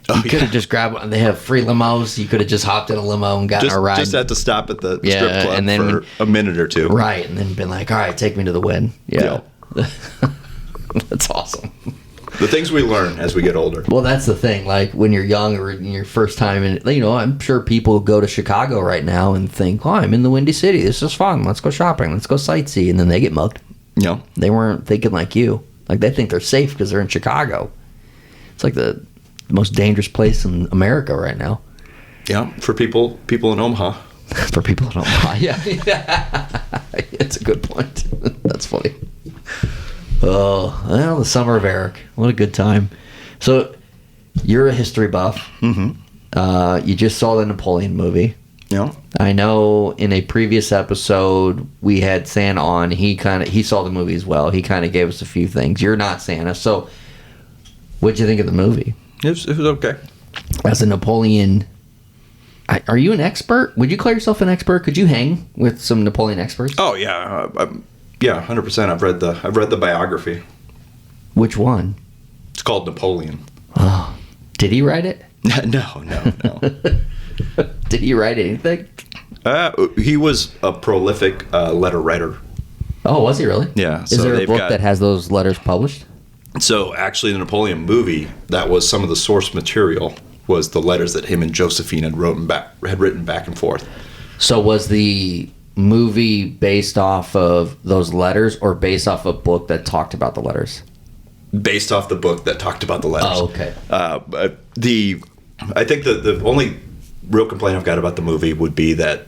You could have just grabbed one. They have free limos. You could have just hopped in a limo and gotten a ride. Just had to stop at the strip club and then, for a minute or two. Right, and then been like, all right, take me to the Wynn. Yeah. That's awesome. The things we learn as we get older. Well, that's the thing. Like, when you're young or in your first time, and I'm sure people go to Chicago right now and think, oh, I'm in the Windy City. This is fun. Let's go shopping. Let's go sightsee. And then they get mugged. No. They weren't thinking like you. Like, they think they're safe because they're in Chicago. It's like the most dangerous place in America right now. Yeah, for people in Omaha. For people in Omaha, yeah. It's a good point. That's funny. Oh, well, the summer of Eric. What a good time. So, you're a history buff. Mm-hmm. You just saw the Napoleon movie. Yeah. I know in a previous episode we had Santa on. He saw the movie as well. He kind of gave us a few things. You're not Santa, so what'd you think of the movie? It was okay. As a Napoleon, are you an expert? Would you call yourself an expert? Could you hang with some Napoleon experts? Oh yeah, 100%. I've read the biography. Which one? It's called Napoleon. Oh, did he write it? No. Did he write anything? He was a prolific letter writer. Oh, was he really? Yeah. Is there a book that has those letters published? So actually, the Napoleon movie, that was some of the source material, was the letters that him and Josephine had written back and forth. So was the movie based off of those letters or based off a book that talked about the letters? Based off the book that talked about the letters. Oh, okay. I think the only real complaint I've got about the movie would be that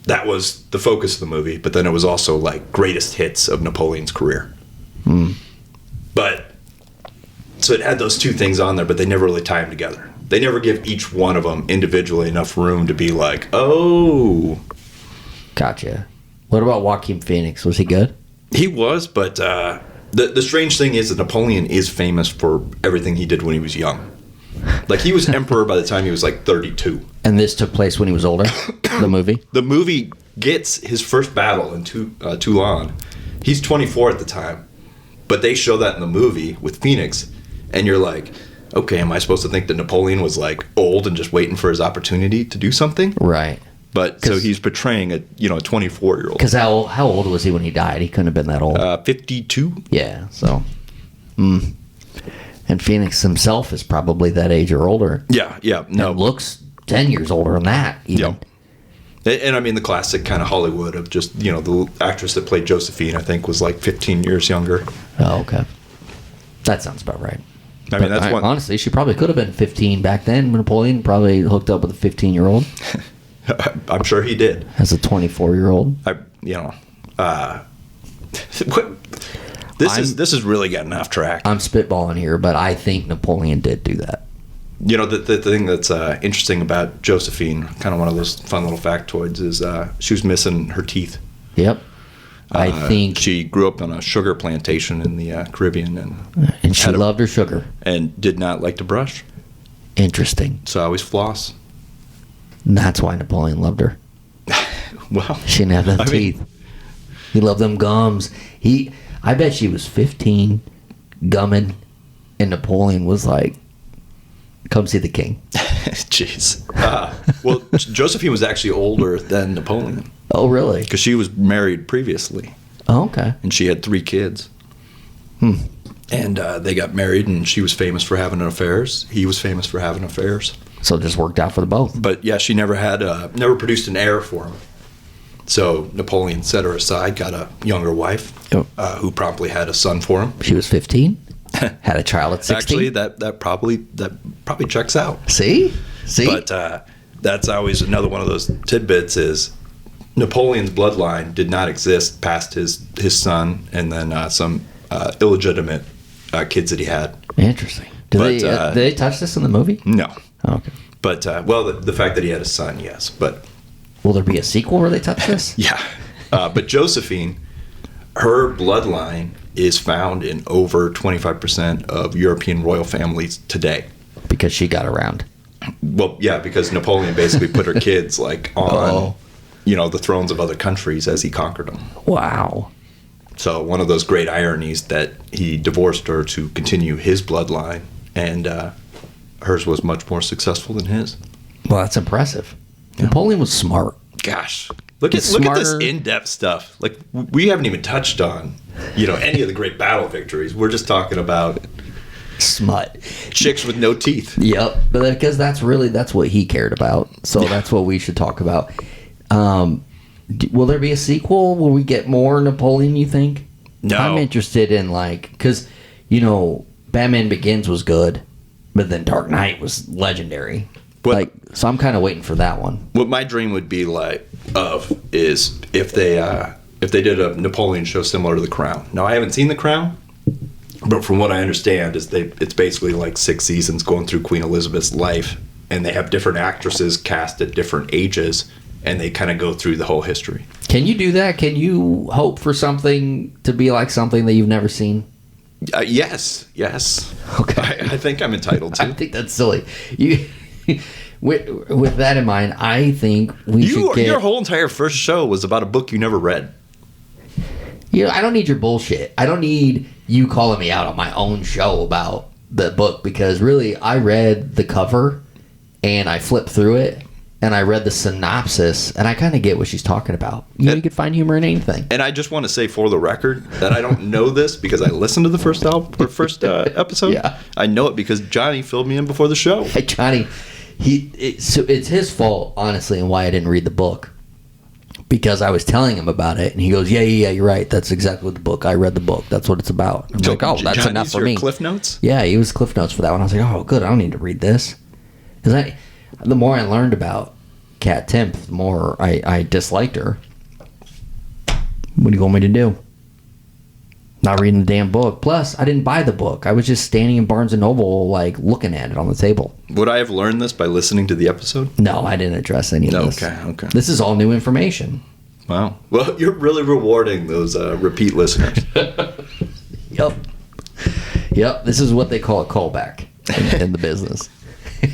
was the focus of the movie, but then it was also like greatest hits of Napoleon's career. But so it had those two things on there, but they never really tie them together. They never give each one of them individually enough room to be like, oh. Gotcha. What about Joaquin Phoenix? Was he good? He was, but the strange thing is that Napoleon is famous for everything he did when he was young. Like, he was emperor by the time he was like 32. And this took place when he was older, the movie? The movie gets his first battle in Toulon. He's 24 at the time. But they show that in the movie with Phoenix. And you're like, okay, am I supposed to think that Napoleon was like old and just waiting for his opportunity to do something? Right. But so he's portraying a 24-year-old. Because how old was he when he died? He couldn't have been that old. 52. Yeah, so. And Phoenix himself is probably that age or older. Yeah. No. And looks 10 years older than that, even. Yeah. And I mean, the classic kind of Hollywood of just, the actress that played Josephine, I think, was like 15 years younger. Oh, okay. That sounds about right. I mean, that's one. Honestly, she probably could have been 15 back then. Napoleon probably hooked up with a 15-year-old. I'm sure he did. As a 24-year-old. This is really getting off track. I'm spitballing here, but I think Napoleon did do that. The thing that's interesting about Josephine, kind of one of those fun little factoids, is she was missing her teeth. Yep. I think she grew up on a sugar plantation in the Caribbean, and she loved her sugar and did not like to brush. Interesting. So I always floss. And that's why Napoleon loved her. Well, she didn't have them teeth. He loved them gums. I bet she was 15, gumming, and Napoleon was like, "Come see the king." Jeez. Well, Josephine was actually older than Napoleon. Oh, really? Because she was married previously. Oh, okay. And she had 3 kids. And they got married, and she was famous for having affairs. He was famous for having affairs. So it just worked out for the both. But yeah, she never never produced an heir for him. So Napoleon set her aside, got a younger wife, who promptly had a son for him. She was 15, had a child at 16. Actually, that probably checks out. See. But that's always another one of those tidbits is Napoleon's bloodline did not exist past his son and then some illegitimate kids that he had. Interesting. Did they touch this in the movie? No. Oh, okay. But the fact that he had a son, yes. But will there be a sequel where they touch this? Yeah. But Josephine, her bloodline is found in over 25% of European royal families today. Because she got around. Well, yeah, because Napoleon basically put her kids on, the thrones of other countries as he conquered them. Wow. So one of those great ironies that he divorced her to continue his bloodline, and hers was much more successful than his. Well, that's impressive. Yeah. Napoleon was smart. Gosh, look at this in-depth stuff. Like we haven't even touched on, any of the great battle victories. We're just talking about smut, chicks with no teeth. Yep, but because that's what he cared about. So that's what we should talk about. Will there be a sequel? Will we get more Napoleon, you think? No. I'm interested in because Batman Begins was good, but then Dark Knight was legendary. So I'm kind of waiting for that one. What my dream would be is if they did a Napoleon show similar to The Crown. Now I haven't seen The Crown, but from what I understand is it's basically like 6 seasons going through Queen Elizabeth's life, and they have different actresses cast at different ages, and they kind of go through the whole history. Can you do that? Can you hope for something to be like something that you've never seen? Yes. Okay. I think I'm entitled to. I think that's silly. With that in mind, I think we should get... Your whole entire first show was about a book you never read. I don't need your bullshit. I don't need you calling me out on my own show about the book, because really, I read the cover, and I flipped through it, and I read the synopsis, and I kind of get what she's talking about. You could find humor in anything. And I just want to say for the record that I don't know this because I listened to the first episode. Yeah. I know it because Johnny filled me in before the show. Hey, Johnny, it's his fault, honestly, and why I didn't read the book. Because I was telling him about it, and he goes, yeah, you're right. That's exactly what the book. I read the book. That's what it's about. I'm like, oh, that's enough for me. Cliff Notes? Yeah, he was Cliff Notes for that one. I was like, oh, good. I don't need to read this. Because the more I learned about Kat Timpf, the more I disliked her. What do you want me to do? Not reading the damn book. Plus, I didn't buy the book. I was just standing in Barnes & Noble, looking at it on the table. Would I have learned this by listening to the episode? No, I didn't address any of this. Okay. This is all new information. Wow. Well, you're really rewarding those repeat listeners. Yep. This is what they call a callback in the business.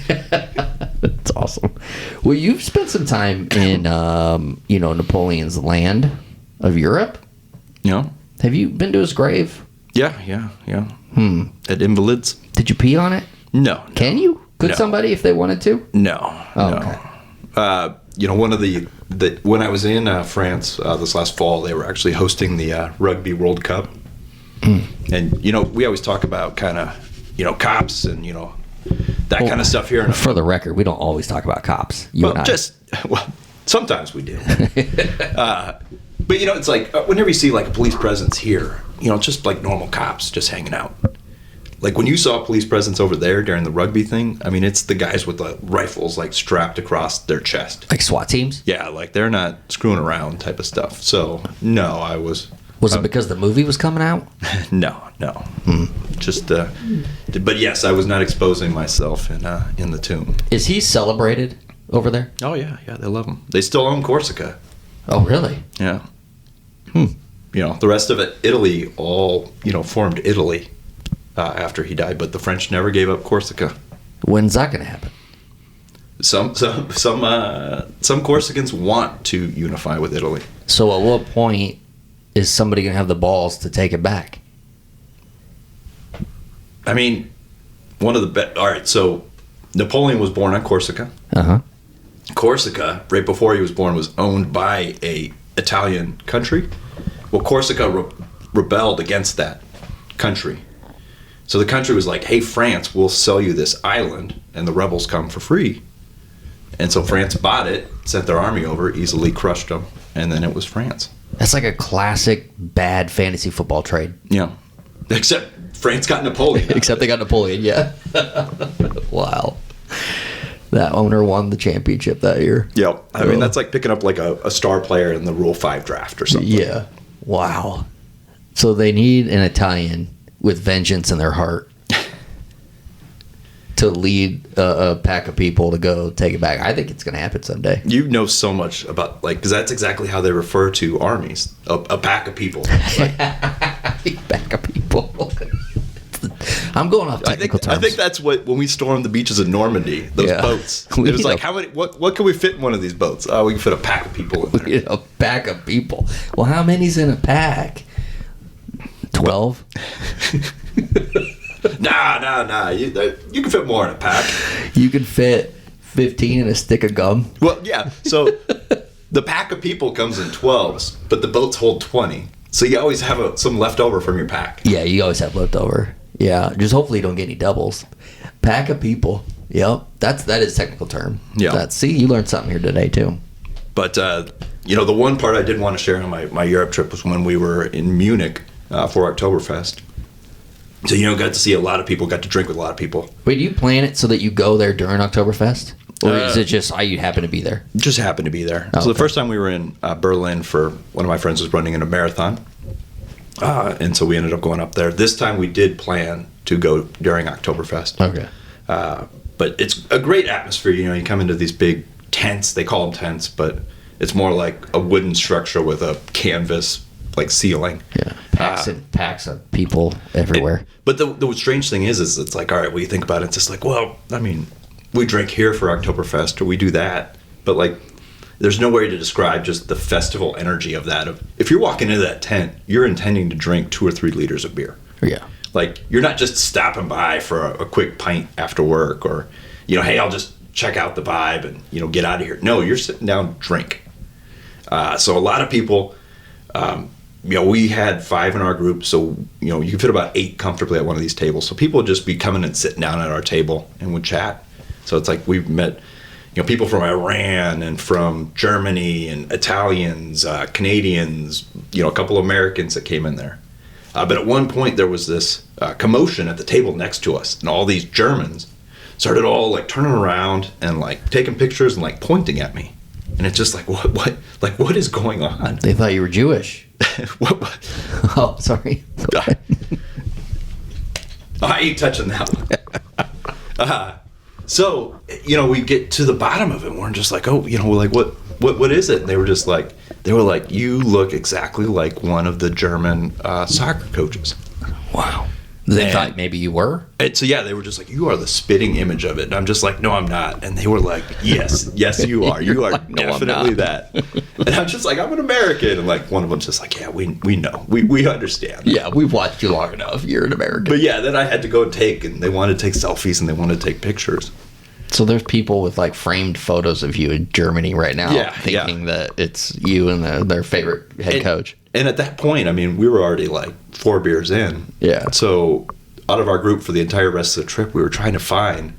That's awesome. Well, you've spent some time in, Napoleon's land of Europe. Yeah. Have you been to his grave? Yeah. At Invalids. Did you pee on it? No. Can you? Could somebody if they wanted to? No. Okay. One of the when I was in France this last fall, they were actually hosting the Rugby World Cup. And, we always talk about kind of, cops and, that kind of stuff here. For the record, we don't always talk about cops. Sometimes we do. But, it's like whenever you see a police presence here, it's just like normal cops just hanging out. Like when you saw a police presence over there during the rugby thing, I mean, it's the guys with the rifles strapped across their chest. Like SWAT teams? Yeah, they're not screwing around type of stuff. So, no, I was... Was it because the movie was coming out? No. But yes, I was not exposing myself in the tomb. Is he celebrated over there? Oh yeah, they love him. They still own Corsica. Oh really? Yeah. The rest of it, Italy, all formed Italy after he died, but the French never gave up Corsica. When's that going to happen? Some Corsicans want to unify with Italy. So at what point is somebody going to have the balls to take it back? I mean, all right, so Napoleon was born on Corsica. Uh-huh. Corsica, right before he was born, was owned by a Italian country. Well, Corsica rebelled against that country. So the country was like, hey, France, we'll sell you this island, and the rebels come for free. And so France bought it, sent their army over, easily crushed them, and then it was France. That's like a classic bad fantasy football trade. Yeah. Except France got Napoleon. Except they got Napoleon, yeah. Wow. That owner won the championship that year. Yep. I mean, that's like picking up like a star player in the Rule 5 draft or something. Yeah. Wow. So they need an Italian with vengeance in their heart to lead a pack of people to go take it back. I think it's going to happen someday. You know so much about, because that's exactly how they refer to armies. A pack of people. Like, a pack of people. I'm going off technical terms. I think that's when we stormed the beaches of Normandy, those boats. It was like, how many? What can we fit in one of these boats? Oh, we can fit a pack of people in there. We need a pack of people. Well, how many's in a pack? 12? Nah. You can fit more in a pack. You can fit 15 in a stick of gum. Well, yeah. So the pack of people comes in 12s, but the boats hold 20. So you always have some left over from your pack. Yeah, you always have leftover. Yeah, just hopefully you don't get any doubles. Pack of people. Yep, that is a technical term. Yeah. See, you learned something here today too. But the one part I did want to share on my Europe trip was when we were in Munich for Oktoberfest. So got to see a lot of people, got to drink with a lot of people. Wait, do you plan it so that you go there during Oktoberfest? Or is it just you happen to be there? Just happened to be there. Oh, so the first time we were in Berlin for one of my friends was running in a marathon. And so we ended up going up there. This time we did plan to go during Oktoberfest. Okay. But it's a great atmosphere. You come into these big tents. They call them tents, but it's more like a wooden structure with a canvas ceiling. Yeah. Packs of people everywhere. But the strange thing is it's like, all right, when you think about it, it's just like, well, I mean, we drink here for Oktoberfest or we do that. But there's no way to describe just the festival energy of that. If you're walking into that tent, you're intending to drink 2 or 3 liters of beer. Yeah. You're not just stopping by for a quick pint after work or, hey, I'll just check out the vibe and, get out of here. No, you're sitting down to drink. So a lot of people, we had 5 in our group. So, you can fit about 8 comfortably at one of these tables. So people would just be coming and sitting down at our table and would chat. So it's like we've met people from Iran and from Germany and Italians, Canadians, a couple of Americans that came in there. But at one point there was this commotion at the table next to us, and all these Germans started all turning around and taking pictures and pointing at me. And it's just what is going on? They thought you were Jewish. what? Oh, sorry. I ain't touching that one. So, we get to the bottom of it, and we're just like, oh, we're like, what is it? And they were just like, you look exactly like one of the German soccer coaches. Wow. They thought maybe you were? And so, yeah, they were just like, you are the spitting image of it. And I'm just like, no, I'm not. And they were like, yes, you are. You are no, definitely that. And I'm just like, I'm an American. And one of them's just like, yeah, we know. We understand. Yeah, we've watched you long enough. You're an American. But yeah, then I had to go and they wanted to take selfies and they wanted to take pictures. So there's people with framed photos of you in Germany right now thinking that it's you and their favorite head coach. And at that point, I mean, we were already 4 beers in. Yeah. So out of our group for the entire rest of the trip, we were trying to find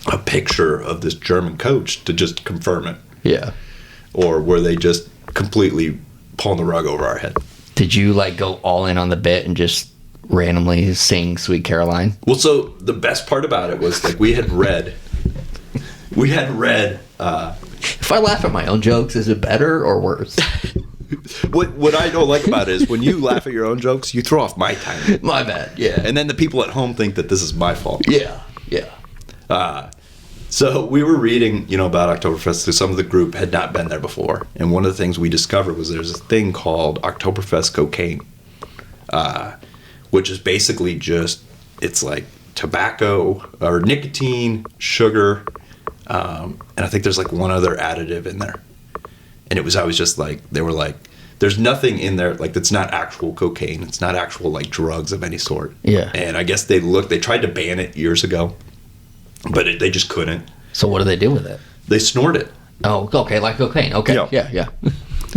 a picture of this German coach to just confirm it. Yeah. Or were they just completely pulling the rug over our head? Did you go all in on the bit and just randomly sing Sweet Caroline? Well, so the best part about it was we had read. If I laugh at my own jokes, is it better or worse? What I don't like about it is when you laugh at your own jokes, you throw off my timing. My bad. Yeah. And then the people at home think that this is my fault. Yeah. So we were reading, about Oktoberfest. Some of the group had not been there before, and one of the things we discovered was there's a thing called Oktoberfest cocaine, which is basically it's like tobacco or nicotine, sugar, and I think there's like one other additive in there. And it was always just like, they were like, there's nothing in there, like, that's not actual cocaine. It's not actual, like, drugs of any sort. Yeah. And I guess they tried to ban it years ago, but they just couldn't. So what do they do with it? They snort it. Oh, okay, like cocaine. Okay, yeah.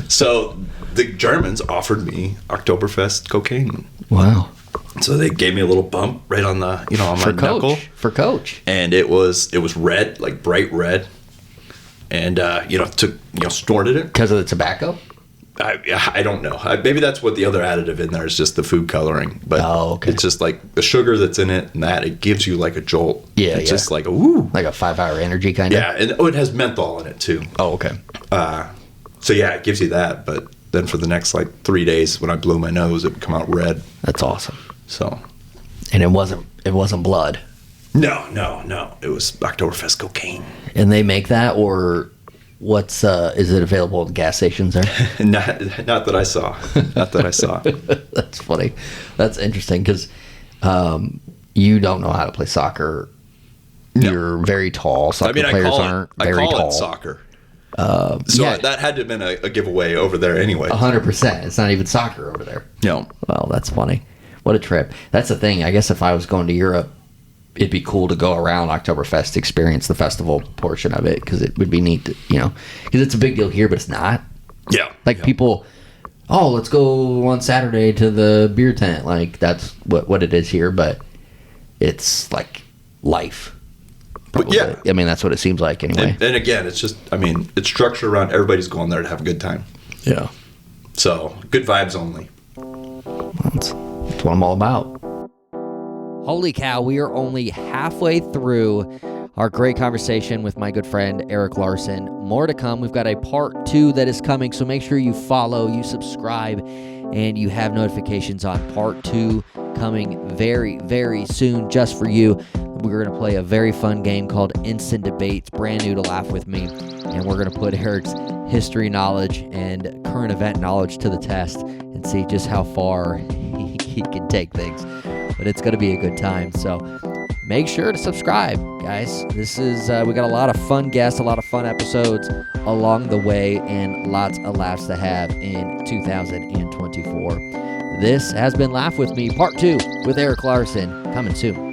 So the Germans offered me Oktoberfest cocaine. Wow. So they gave me a little bump right on the, on my knuckle. For Coach. And it was red, like bright red. And, snorted it. Because of the tobacco? I don't know. Maybe that's what the other additive in there is, just the food coloring. But it's just like the sugar that's in it, and it gives you like a jolt. Yeah, it's just like a woo. Like a 5-hour energy kind of? Yeah, and it has menthol in it too. Oh, okay. So yeah, it gives you that. But then for the next like 3 days, when I blew my nose, it would come out red. That's awesome. So. And it wasn't blood? No. It was Oktoberfest cocaine. And they make that, or is it available at gas stations there? Not that I saw. Not that I saw. That's funny. That's interesting because you don't know how to play soccer. No. You're very tall. Soccer players aren't very tall. I call it soccer. That had to have been a giveaway over there anyway. 100%. It's not even soccer over there. No. Well, that's funny. What a trip. That's the thing. I guess if I was going to Europe, it'd be cool to go around Oktoberfest, experience the festival portion of it, because it would be neat to, because it's a big deal here, but it's not. Yeah. Like people, let's go on Saturday to the beer tent. Like that's what it is here, but it's like life. Probably. Yeah. I mean, that's what it seems like anyway. And again, it's just, it's structured around everybody's going there to have a good time. Yeah. So good vibes only. That's what I'm all about. Holy cow, we are only halfway through our great conversation with my good friend Eric Larson. More to come. We've got a part 2 that is coming, so make sure you follow, you subscribe, and you have notifications on part 2 coming very, very soon just for you. We're going to play a very fun game called Instant Debates, brand new to Laugh With Me, and we're going to put Eric's history knowledge and current event knowledge to the test and see just how far he can take things. But it's going to be a good time. So make sure to subscribe, guys. This is, we got a lot of fun guests, a lot of fun episodes along the way, and lots of laughs to have in 2024. This has been Laugh With Me, part 2 with Eric Larson, coming soon.